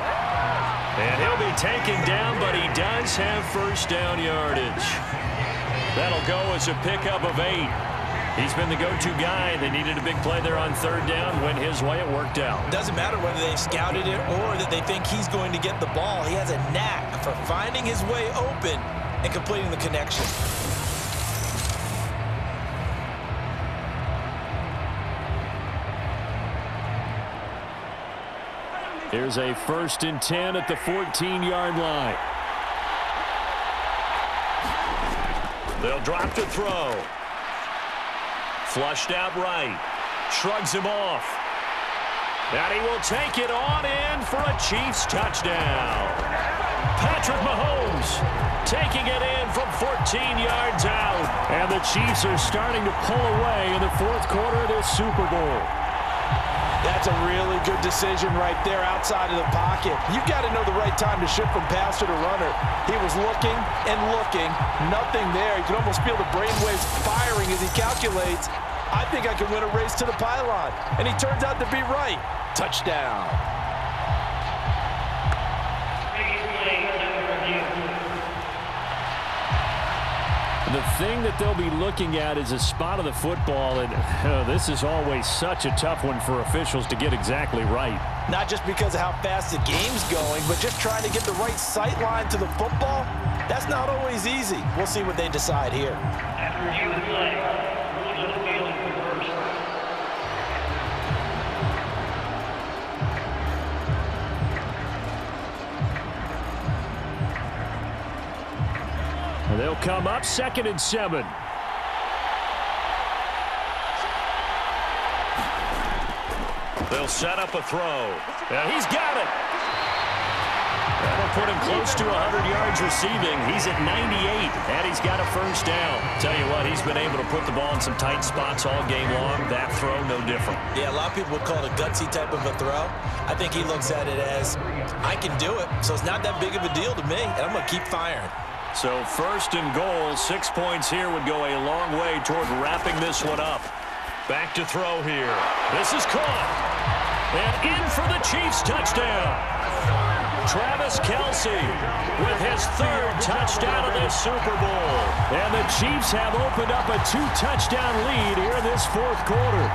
And he'll be taken down, but he does have 1st down yardage. That'll go as a pickup of 8. He's been the go-to guy. They needed a big play there on 3rd down. Went his way, it worked out. Doesn't matter whether they scouted it or that they think he's going to get the ball. He has a knack for finding his way open and completing the connection. Here's a 1st and 10 at the 14-yard line. They'll drop to throw. Flushed out right. Shrugs him off. And he will take it on in for a Chiefs touchdown. Patrick Mahomes taking it in from 14 yards out. And the Chiefs are starting to pull away in the 4th quarter of this Super Bowl. That's a really good decision right there outside of the pocket. You've got to know the right time to shift from passer to runner. He was looking and looking. Nothing there. You can almost feel the brainwaves firing as he calculates, I think I can win a race to the pylon. And he turns out to be right. Touchdown. The thing that they'll be looking at is a spot of the football, and this is always such a tough one for officials to get exactly right. Not just because of how fast the game's going, but just trying to get the right sight line to the football. That's not always easy. We'll see what they decide here. They'll come up 2nd and 7. They'll set up a throw. And he's got it. That'll put him close to 100 yards receiving. He's at 98, and he's got a 1st down. Tell you what, he's been able to put the ball in some tight spots all game long. That throw, no different. Yeah, a lot of people would call it a gutsy type of a throw. I think he looks at it as, I can do it, so it's not that big of a deal to me, and I'm going to keep firing. So 1st and goal, 6 points here would go a long way toward wrapping this one up. Back to throw here. This is caught. And in for the Chiefs touchdown. Travis Kelce with his 3rd touchdown of this Super Bowl. And the Chiefs have opened up a 2-touchdown lead here in this 4th quarter.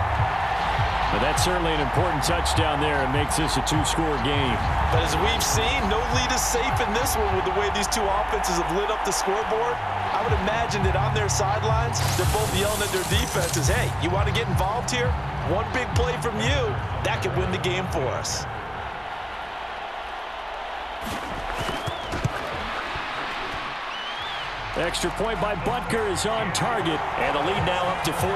But that's certainly an important touchdown there. It makes this a 2-score game. But as we've seen, no lead is safe in this one with the way these two offenses have lit up the scoreboard. I would imagine that on their sidelines, they're both yelling at their defenses, hey, you want to get involved here? One big play from you, that could win the game for us. Extra point by Butker is on target, and the lead now up to 14.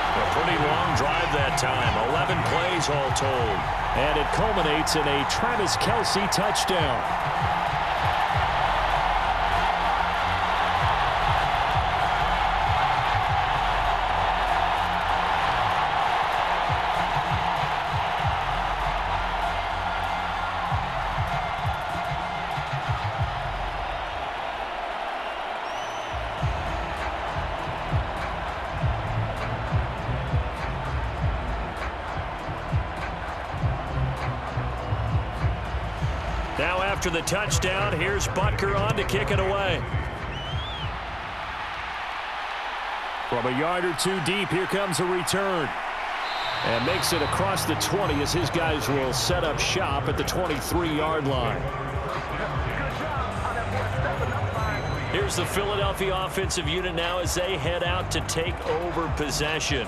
A pretty long drive that time, 11 plays all told. And it culminates in a Travis Kelce touchdown. Now after the touchdown, here's Butker on to kick it away. From a yard or 2 deep, here comes a return. And makes it across the 20 as his guys will set up shop at the 23-yard line. Here's the Philadelphia offensive unit now as they head out to take over possession.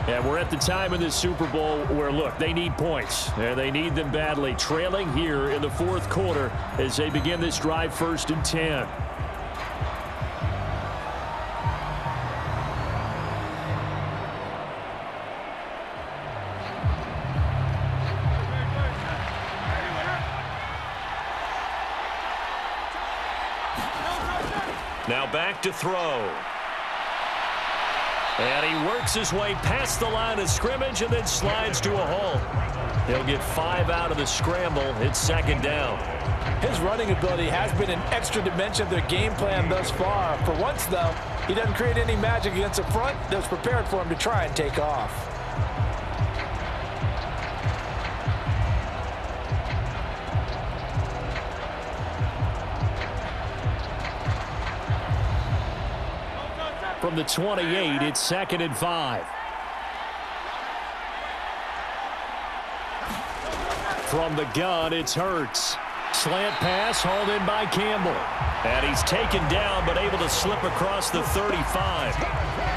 And we're at the time in this Super Bowl where, look, they need points. And they need them badly. Trailing here in the 4th quarter as they begin this drive 1st and 10. Now back to throw. And he works his way past the line of scrimmage and then slides to a halt. He'll get 5 out of the scramble. It's 2nd down. His running ability has been an extra dimension of their game plan thus far. For once, though, he doesn't create any magic against the front that's prepared for him to try and take off. From the 28, it's 2nd and 5. From the gun, it's Hurts. Slant pass hauled in by Campbell. And he's taken down, but able to slip across the 35.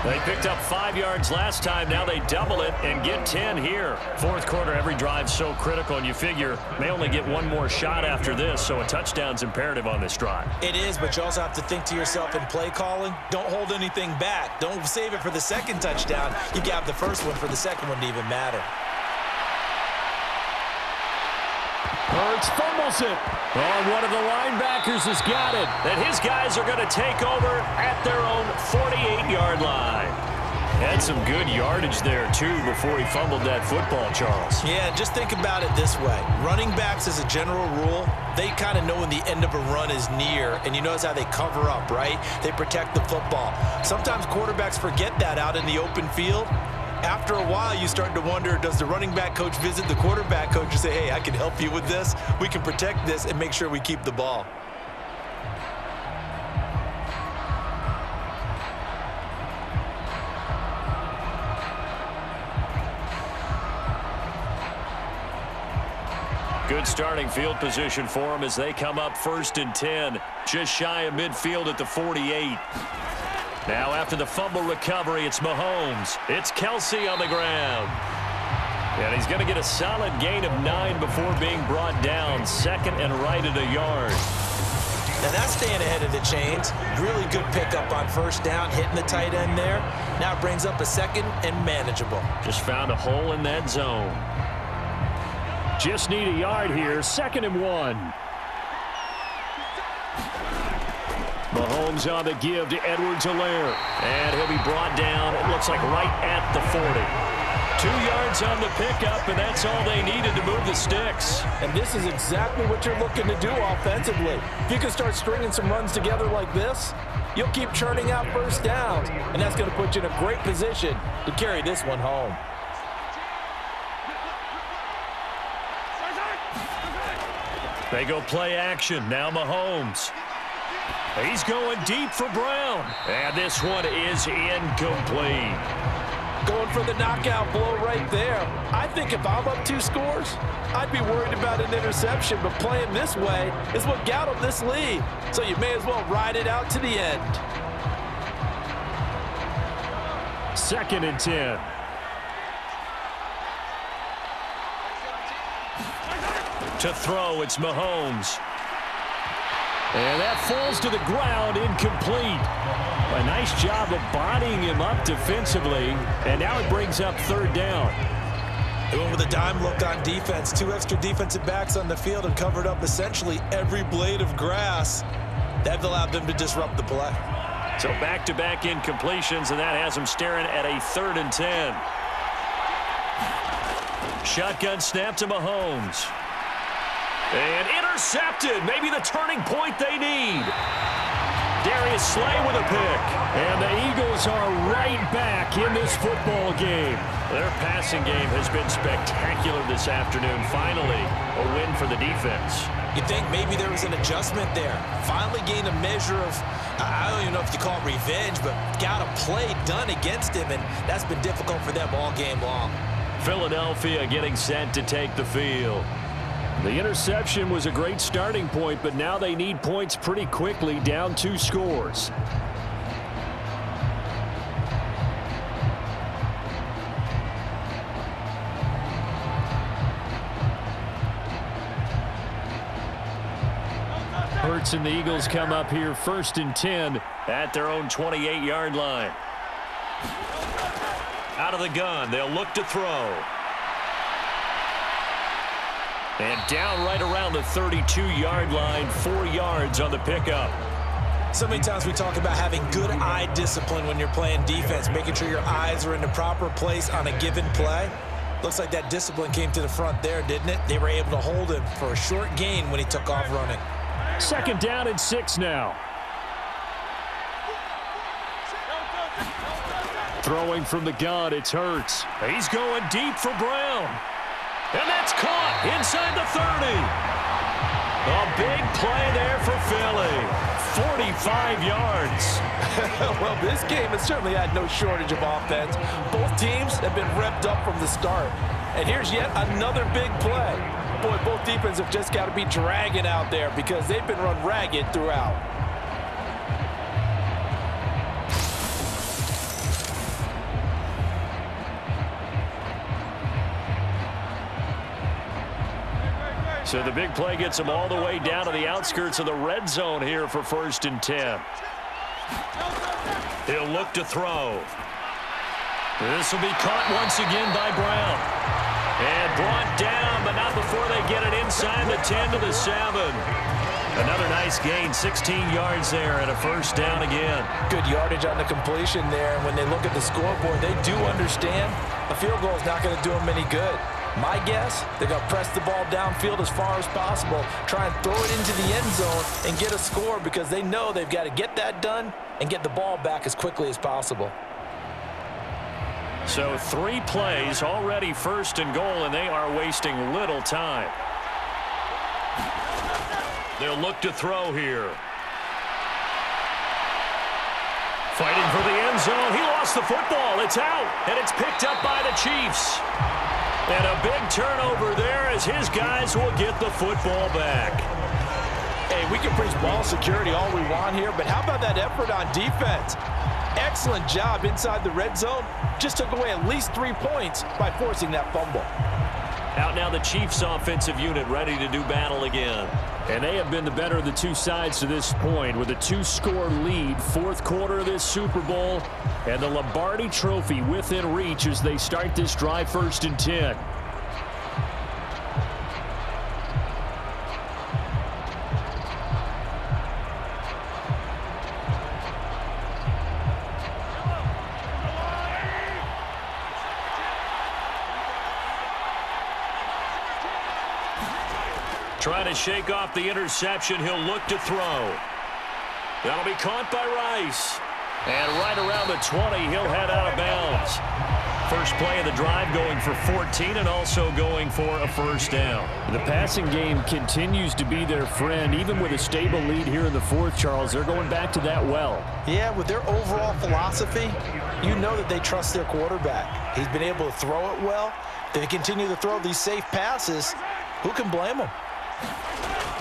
They picked up 5 yards last time. Now they double it and get 10 here. Fourth quarter, every drive's so critical, and you figure may only get one more shot after this, so a touchdown's imperative on this drive. It is, but you also have to think to yourself in play calling, don't hold anything back. Don't save it for the second touchdown. You grab the first one for the second one to even matter. Hurts fumbles it. Oh, one of the linebackers has got it. And his guys are going to take over at their own 48-yard line. Had some good yardage there, too, before he fumbled that football, Charles. Yeah, just think about it this way. Running backs, as a general rule, they kind of know when the end of a run is near, and you notice how they cover up, right? They protect the football. Sometimes quarterbacks forget that out in the open field. After a while, you start to wonder, does the running back coach visit the quarterback coach and say, hey, I can help you with this. We can protect this and make sure we keep the ball. Good starting field position for them as they come up 1st and 10. Just shy of midfield at the 48. Now after the fumble recovery, it's Mahomes. It's Kelsey on the ground. And he's going to get a solid gain of 9 before being brought down. Second and right at a yard. Now that's staying ahead of the chains. Really good pickup on first down, hitting the tight end there. Now it brings up a second and manageable. Just found a hole in that zone. Just need a yard here. 2nd and 1. Mahomes on the give to Edwards-Helaire. And he'll be brought down, it looks like right at the 40. 2 yards on the pickup, and that's all they needed to move the sticks. And this is exactly what you're looking to do offensively. If you can start stringing some runs together like this, you'll keep churning out first downs, and that's going to put you in a great position to carry this one home. They go play action. Now Mahomes. He's going deep for Brown. And this one is incomplete. Going for the knockout blow right there. I think if I'm up 2 scores, I'd be worried about an interception, but playing this way is what got him this lead. So you may as well ride it out to the end. 2nd and 10. To throw, it's Mahomes. And that falls to the ground, incomplete. A nice job of bodying him up defensively, and now it brings up 3rd down. They went with a dime look on defense. 2 extra defensive backs on the field and covered up essentially every blade of grass. That allowed them to disrupt the play. So back-to-back incompletions, and that has them staring at a 3rd and 10. Shotgun snap to Mahomes. And intercepted. Maybe the turning point they need. Darius Slay with a pick. And the Eagles are right back in this football game. Their passing game has been spectacular this afternoon. Finally, a win for the defense. You think maybe there was an adjustment there. Finally gained a measure of, I don't even know if you call it revenge, but got a play done against him, and that's been difficult for them all game long. Philadelphia getting set to take the field. The interception was a great starting point, but now they need points pretty quickly, down 2 scores. Hurts and the Eagles come up here 1st and 10 at their own 28-yard line. Out of the gun, they'll look to throw. And down right around the 32-yard line, 4 yards on the pickup. So many times we talk about having good eye discipline when you're playing defense, making sure your eyes are in the proper place on a given play. Looks like that discipline came to the front there, didn't it? They were able to hold him for a short gain when he took off running. 2nd down and 6 now. Throwing from the gun, it's Hurts. He's going deep for Brown. And that's caught inside the 30. A big play there for Philly. 45 yards. Well, this game has certainly had no shortage of offense. Both teams have been revved up from the start. And here's yet another big play. boy, both defenses have just got to be dragging out there because they've been run ragged throughout. So the big play gets them all the way down to the outskirts of the red zone here for 1st and 10. He'll look to throw. This will be caught once again by Brown. And brought down, but not before they get it inside the 10 to the 7. Another nice gain, 16 yards there, and a 1st down again. Good yardage on the completion there. And when they look at the scoreboard, they do understand a field goal is not going to do them any good. My guess, they're going to press the ball downfield as far as possible, try and throw it into the end zone and get a score because they know they've got to get that done and get the ball back as quickly as possible. So 3 plays, already 1st and goal, and they are wasting little time. They'll look to throw here. Fighting for the end zone. He lost the football. It's out, and it's picked up by the Chiefs. And a big turnover there as his guys will get the football back. Hey, we can preach ball security all we want here, but how about that effort on defense? Excellent job inside the red zone. Just took away at least 3 points by forcing that fumble. Out now the Chiefs offensive unit ready to do battle again. And they have been the better of the 2 sides to this point with a 2-score lead. 4th quarter of this Super Bowl. And the Lombardi Trophy within reach as they start this drive 1st and 10. Trying to shake off the interception. He'll look to throw. That'll be caught by Rice. And right around the 20, he'll head out of bounds. First play of the drive going for 14 and also going for a 1st down. The passing game continues to be their friend. Even with a stable lead here in the 4th, Charles, they're going back to that well. Yeah, with their overall philosophy, you know that they trust their quarterback. He's been able to throw it well. They continue to throw these safe passes. Who can blame them?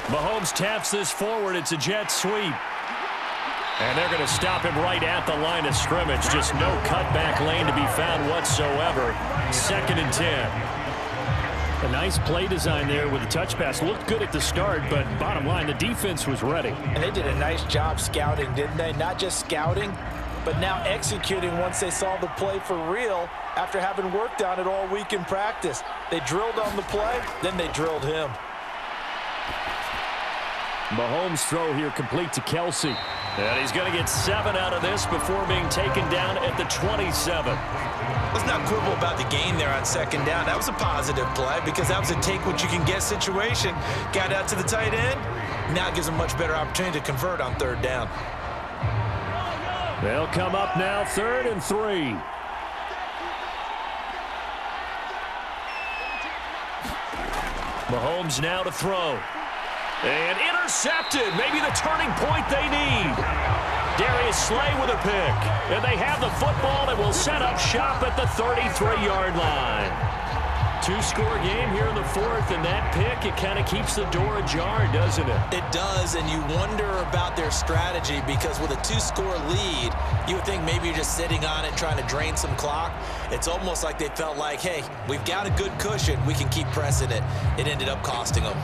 Mahomes taps this forward. It's a jet sweep. And they're going to stop him right at the line of scrimmage. Just no cutback lane to be found whatsoever. 2nd and 10. A nice play design there with the touch pass. Looked good at the start, but bottom line, the defense was ready. And they did a nice job scouting, didn't they? Not just scouting, but now executing once they saw the play for real after having worked on it all week in practice. They drilled on the play, then they drilled him. Mahomes' throw here complete to Kelsey. And he's going to get 7 out of this before being taken down at the 27. Let's not quibble about the gain there on 2nd down. That was a positive play because that was a take-what-you-can-get situation. Got out to the tight end. Now it gives them a much better opportunity to convert on 3rd down. They'll come up now 3rd and 3. Mahomes now to throw. And intercepted. Maybe the turning point they need. Darius Slay with a pick. And they have the football and will set up shop at the 33-yard line. 2-score game here in the 4th, and that pick, it kind of keeps the door ajar, doesn't it? It does, and you wonder about their strategy because with a 2-score lead, you would think maybe you're just sitting on it trying to drain some clock. It's almost like they felt like, hey, we've got a good cushion. We can keep pressing it. It ended up costing them.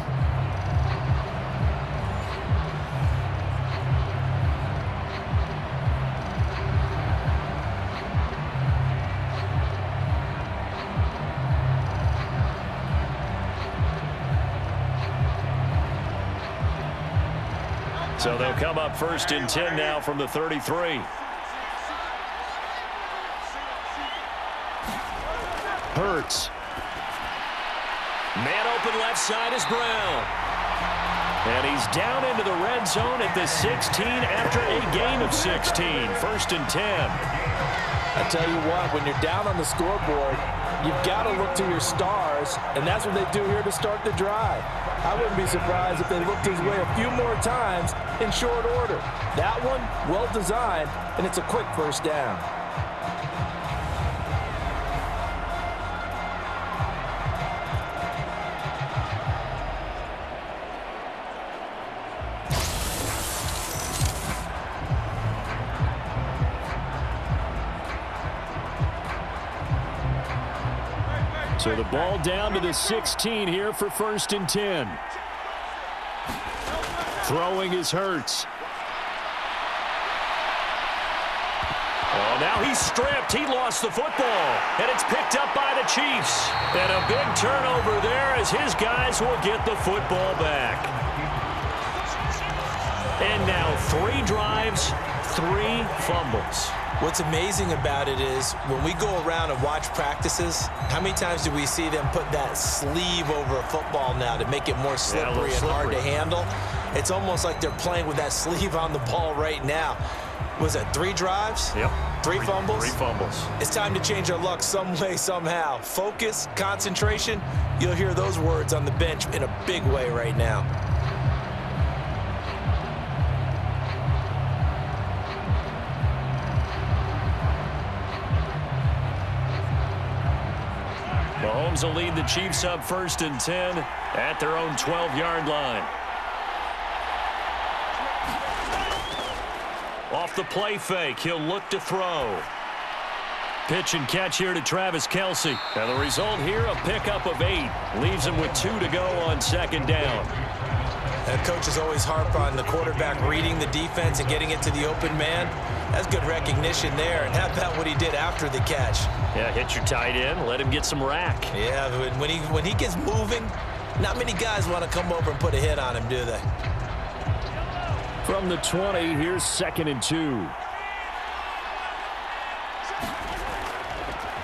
So they'll come up 1st and 10 now from the 33. Hurts. Man open left side is Brown. And he's down into the red zone at the 16 after a gain of 16. 1st and 10. I tell you what, when you're down on the scoreboard, you've got to look to your stars, and that's what they do here to start the drive. I wouldn't be surprised if they looked his way a few more times in short order. That one, well designed, and it's a quick 1st down. So the ball down to the 16 here for 1st and 10. Throwing is Hurts. Oh, now he's stripped. He lost the football. And it's picked up by the Chiefs. And a big turnover there as his guys will get the football back. And now 3 drives, 3 fumbles. What's amazing about it is when we go around and watch practices, how many times do we see them put that sleeve over a football now to make it more slippery and hard to handle? It's almost like they're playing with that sleeve on the ball right now. Was it 3 drives? Yep. 3 fumbles? 3 fumbles. It's time to change our luck some way, somehow. Focus, concentration, you'll hear those words on the bench in a big way right now. Mahomes will lead the Chiefs up 1st and 10 at their own 12-yard line. Off the play fake, he'll look to throw. Pitch and catch here to Travis Kelce. And the result here, a pickup of 8. Leaves him with 2 to go on 2nd down. And coaches always harp on the quarterback reading the defense and getting it to the open man. That's good recognition there. And how about what he did after the catch? Yeah, hit your tight end, let him get some rack. Yeah, when he gets moving, not many guys want to come over and put a hit on him, do they? From the 20, here's 2nd and 2.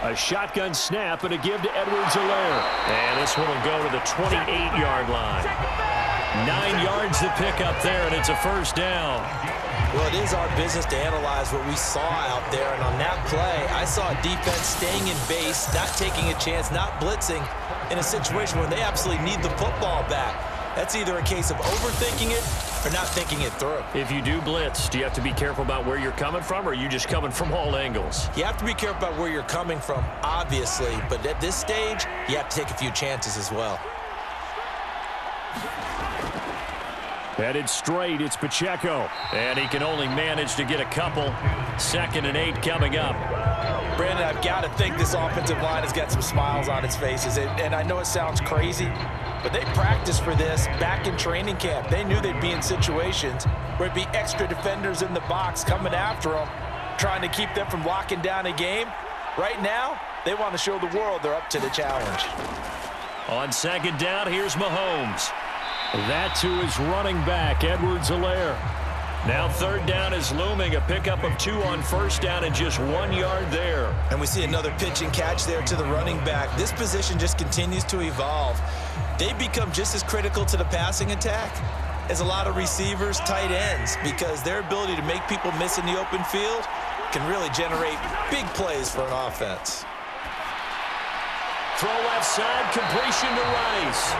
A shotgun snap and a give to Edwards-Helaire. And this one will go to the 28-yard line. 9 yards to pick up there, and it's a 1st down. Well, it is our business to analyze what we saw out there, and on that play, I saw a defense staying in base, not taking a chance, not blitzing, in a situation where they absolutely need the football back. That's either a case of overthinking it or not thinking it through. If you do blitz, do you have to be careful about where you're coming from, or are you just coming from all angles? You have to be careful about where you're coming from, obviously, but at this stage, you have to take a few chances as well. Headed straight, it's Pacheco. And he can only manage to get a couple. 2nd and 8 coming up. Brandon, I've got to think this offensive line has got some smiles on its faces. And I know it sounds crazy, but they practiced for this back in training camp. They knew they'd be in situations where it'd be extra defenders in the box coming after them, trying to keep them from locking down a game. Right now, they want to show the world they're up to the challenge. On 2nd down, here's Mahomes. That to his running back, Edwards-Helaire. Now 3rd down is looming, a pickup of 2 on 1st down and just 1 yard there. And we see another pitch and catch there to the running back. This position just continues to evolve. They become just as critical to the passing attack as a lot of receivers, tight ends, because their ability to make people miss in the open field can really generate big plays for an offense. Throw left side, completion to Rice.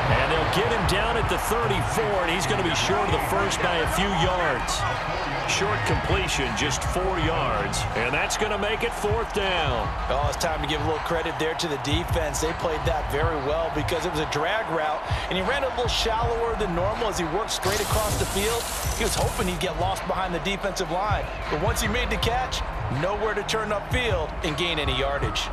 And they'll get him down at the 34, and he's going to be short of the 1st by a few yards. Short completion, just 4 yards, and that's going to make it 4th down. Oh, it's time to give a little credit there to the defense. They played that very well because it was a drag route, and he ran a little shallower than normal as he worked straight across the field. He was hoping he'd get lost behind the defensive line, but once he made the catch, nowhere to turn upfield and gain any yardage.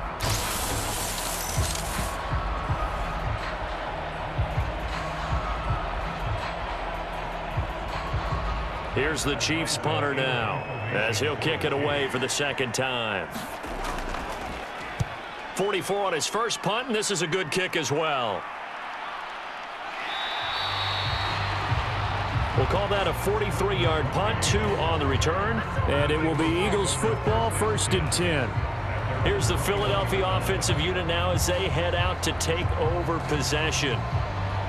Here's the Chiefs punter now, as he'll kick it away for the 2nd time. 44 on his first punt, and this is a good kick as well. We'll call that a 43-yard punt, 2 on the return, and it will be Eagles football, 1st and 10. Here's the Philadelphia offensive unit now as they head out to take over possession.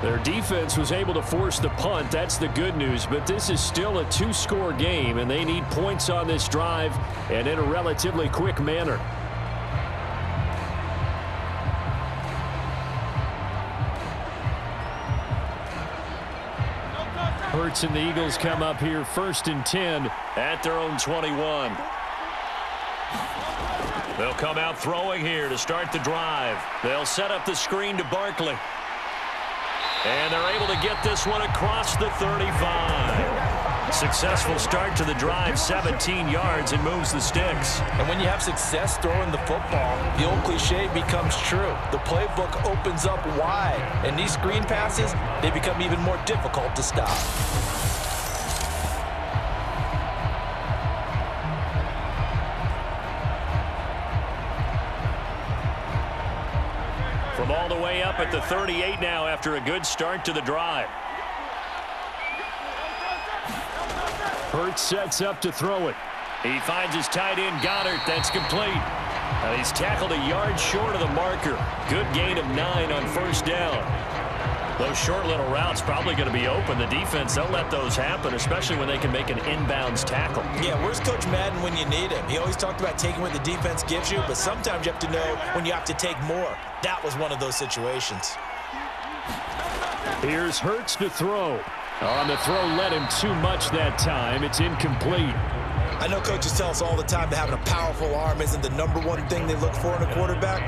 Their defense was able to force the punt. That's the good news, but this is still a 2-score game, and they need points on this drive and in a relatively quick manner. Hurts and the Eagles come up here 1st and 10 at their own 21. They'll come out throwing here to start the drive. They'll set up the screen to Barkley. And they're able to get this one across the 35. Successful start to the drive, 17 yards, and moves the sticks. And when you have success throwing the football, the old cliche becomes true. The playbook opens up wide, and these screen passes, they become even more difficult to stop. From all the way up at the 38 now after a good start to the drive. Hurts sets up to throw it. He finds his tight end, Goddard. That's complete. And he's tackled a yard short of the marker. Good gain of 9 on first down. Those short little routes probably going to be open. The defense, they'll let those happen, especially when they can make an inbounds tackle. Yeah, where's Coach Madden when you need him? He always talked about taking what the defense gives you, but sometimes you have to know when you have to take more. That was one of those situations. Here's Hurts to throw. On the throw, led him too much that time. It's incomplete. I know coaches tell us all the time that having a powerful arm isn't the #1 thing they look for in a quarterback.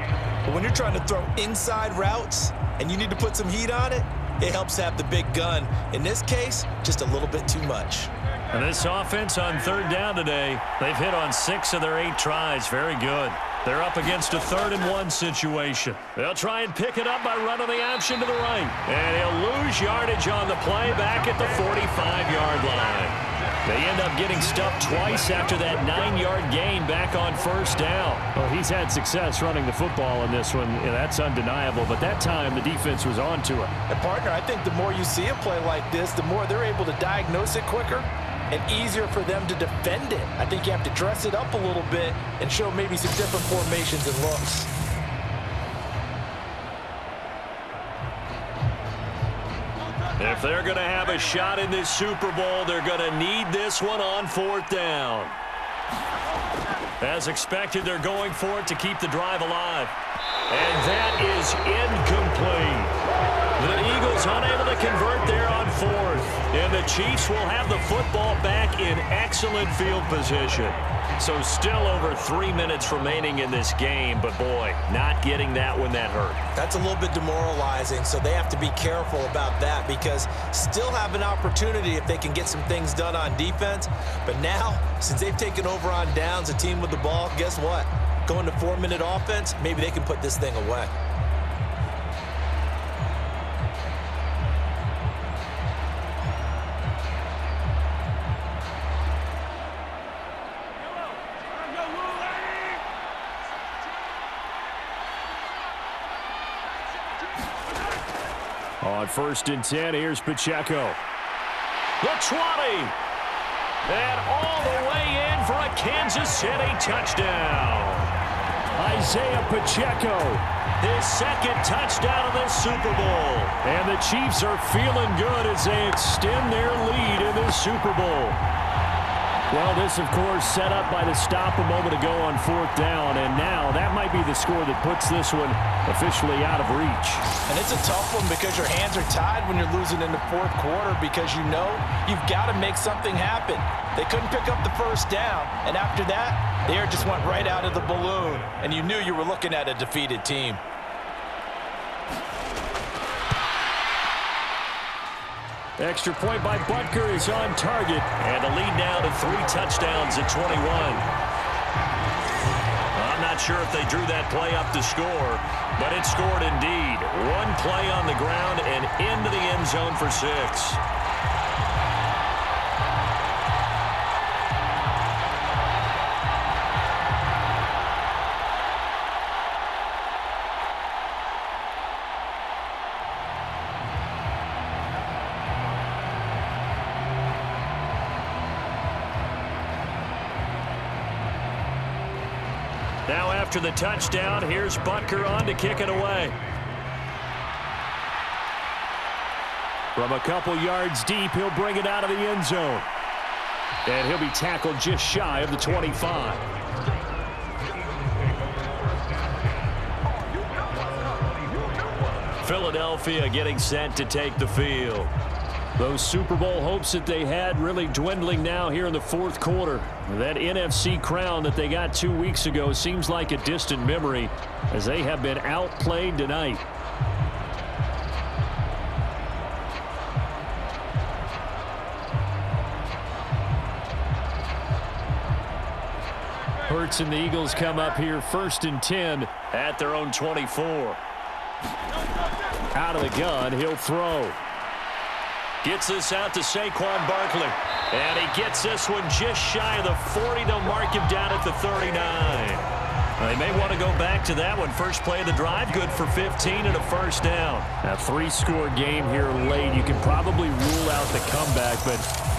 But when you're trying to throw inside routes and you need to put some heat on it, it helps to have the big gun. In this case, just a little bit too much. And this offense on third down today, they've hit on 6 of their 8 tries. Very good. They're up against a 3rd and 1 situation. They'll try and pick it up by running the option to the right. And he'll lose yardage on the play back at the 45-yard line. They end up getting stuffed twice after that 9-yard gain back on first down. Well, he's had success running the football in this one. Yeah, that's undeniable. But that time, the defense was on to it. And, partner, I think the more you see a play like this, the more they're able to diagnose it quicker and easier for them to defend it. I think you have to dress it up a little bit and show maybe some different formations and looks. If they're going to have a shot in this Super Bowl, they're going to need this one on 4th down. As expected, they're going for it to keep the drive alive. And that is incomplete. The Eagles unable to convert there on 4th. And the Chiefs will have the football back in excellent field position. So still over 3 minutes remaining in this game. But, boy, not getting that when that hurt. That's a little bit demoralizing, so they have to be careful about that because still have an opportunity if they can get some things done on defense. But now, since they've taken over on downs, a team with the ball, guess what? Going to 4-minute offense, maybe they can put this thing away. On 1st and 10, here's Pacheco. The 20. And all the way in for a Kansas City touchdown. Isaiah Pacheco, his 2nd touchdown of this Super Bowl. And the Chiefs are feeling good as they extend their lead in this Super Bowl. Well, this, of course, set up by the stop a moment ago on 4th down, and now that might be the score that puts this one officially out of reach. And it's a tough one because your hands are tied when you're losing in the 4th quarter because you know you've got to make something happen. They couldn't pick up the first down, and after that, the air just went right out of the balloon, and you knew you were looking at a defeated team. Extra point by Butker is on target, and the lead now to 3 touchdowns at 21. I'm not sure if they drew that play up to score, but it scored indeed. 1 play on the ground and into the end zone for 6. Now after the touchdown, here's Butker on to kick it away. From a couple yards deep, he'll bring it out of the end zone. And he'll be tackled just shy of the 25. Philadelphia getting set to take the field. Those Super Bowl hopes that they had really dwindling now here in the 4th quarter. That NFC crown that they got 2 weeks ago seems like a distant memory as they have been outplayed tonight. Hurts and the Eagles come up here 1st and 10 at their own 24. Out of the gun, he'll throw. Gets this out to Saquon Barkley. And he gets this one just shy of the 40. They'll mark him down at the 39. They may want to go back to that one. First play of the drive, good for 15 and a first down. A 3-score game here late. You can probably rule out the comeback, but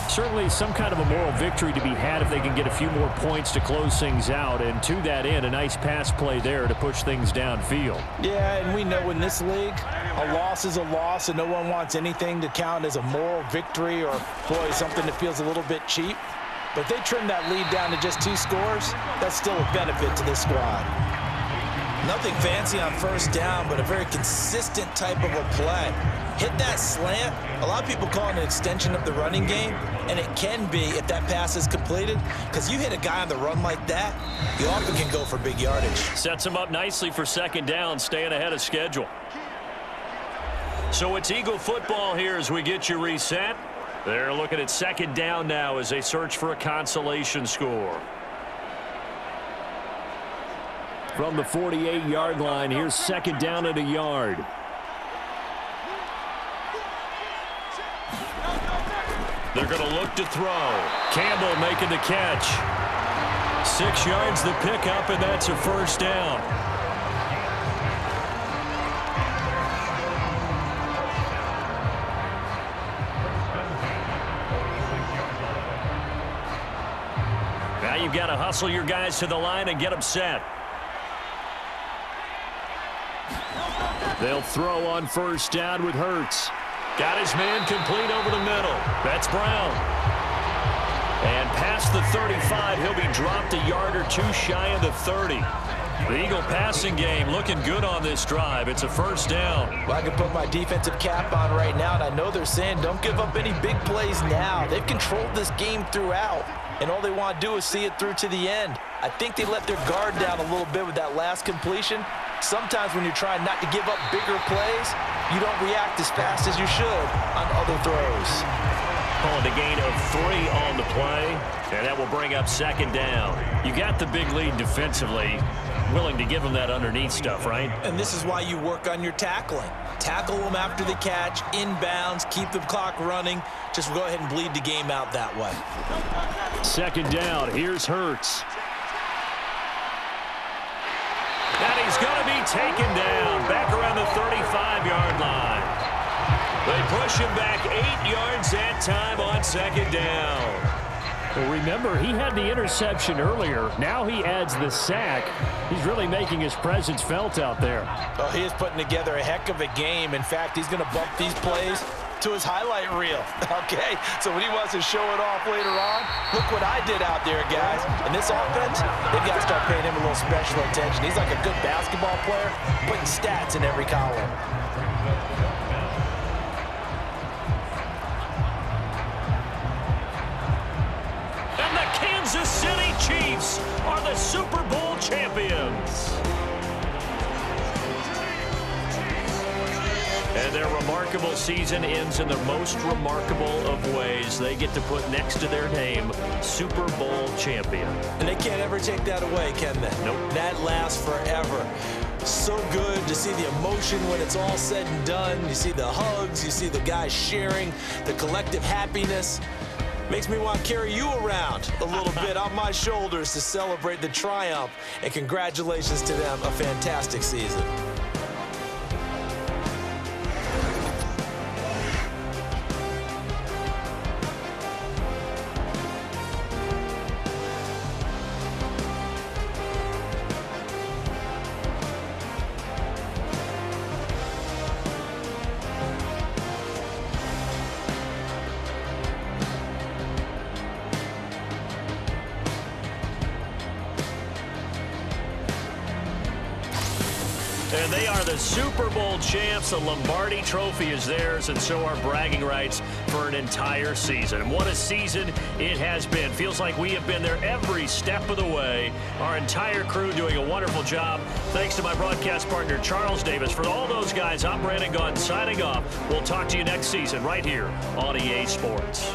certainly some kind of a moral victory to be had if they can get a few more points to close things out. And to that end, a nice pass play there to push things downfield. Yeah, and we know in this league, a loss is a loss, and no one wants anything to count as a moral victory or, boy, something that feels a little bit cheap. But if they trim that lead down to just 2 scores, that's still a benefit to this squad. Nothing fancy on first down, but a very consistent type of a play. Hit that slant. A lot of people call it an extension of the running game, and it can be if that pass is completed, because you hit a guy on the run like that, you often can go for big yardage. Sets him up nicely for 2nd down, staying ahead of schedule. So it's Eagle football here as we get you reset. They're looking at 2nd down now as they search for a consolation score. From the 48-yard line, here's 2nd down at a yard. They're going to look to throw. Campbell making the catch. 6 yards the pickup, and that's a first down. Now you've got to hustle your guys to the line and get them set. They'll throw on 1st down with Hurts. Got his man complete over the middle. That's Brown. And past the 35, he'll be dropped a yard or 2 shy of the 30. The Eagle passing game looking good on this drive. It's a first down. Well, I can put my defensive cap on right now, and I know they're saying don't give up any big plays now. They've controlled this game throughout, and all they want to do is see it through to the end. I think they let their guard down a little bit with that last completion. Sometimes when you're trying not to give up bigger plays, you don't react as fast as you should on other throws. Calling a gain of 3 on the play, and that will bring up 2nd down. You got the big lead defensively. Willing to give them that underneath stuff, right? And this is why you work on your tackling. Tackle them after the catch, inbounds, keep the clock running. Just go ahead and bleed the game out that way. 2nd down. Here's Hurts. And he's going to be taken down back around the 35-yard line. They push him back 8 yards that time on 2nd down. Well, remember, he had the interception earlier. Now he adds the sack. He's really making his presence felt out there. Oh, he is putting together a heck of a game. In fact, he's going to bump these plays to his highlight reel. Okay, so when he wants to show it off later on, look what I did out there, guys. And this offense, they've got to start paying him a little special attention. He's like a good basketball player, putting stats in every column. And the Kansas City Chiefs are the Super Bowl champions. And their remarkable season ends in the most remarkable of ways. They get to put next to their name, Super Bowl champion. And they can't ever take that away, can they? Nope. That lasts forever. So good to see the emotion when it's all said and done. You see the hugs, you see the guys sharing, the collective happiness. Makes me want to carry you around a little bit on my shoulders to celebrate the triumph. And congratulations to them, a fantastic season. And they are the Super Bowl champs. The Lombardi Trophy is theirs, and so are bragging rights for an entire season. And what a season it has been. Feels like we have been there every step of the way. Our entire crew doing a wonderful job. Thanks to my broadcast partner, Charles Davis. For all those guys, I'm Brandon Gaudin signing off. We'll talk to you next season right here on EA Sports.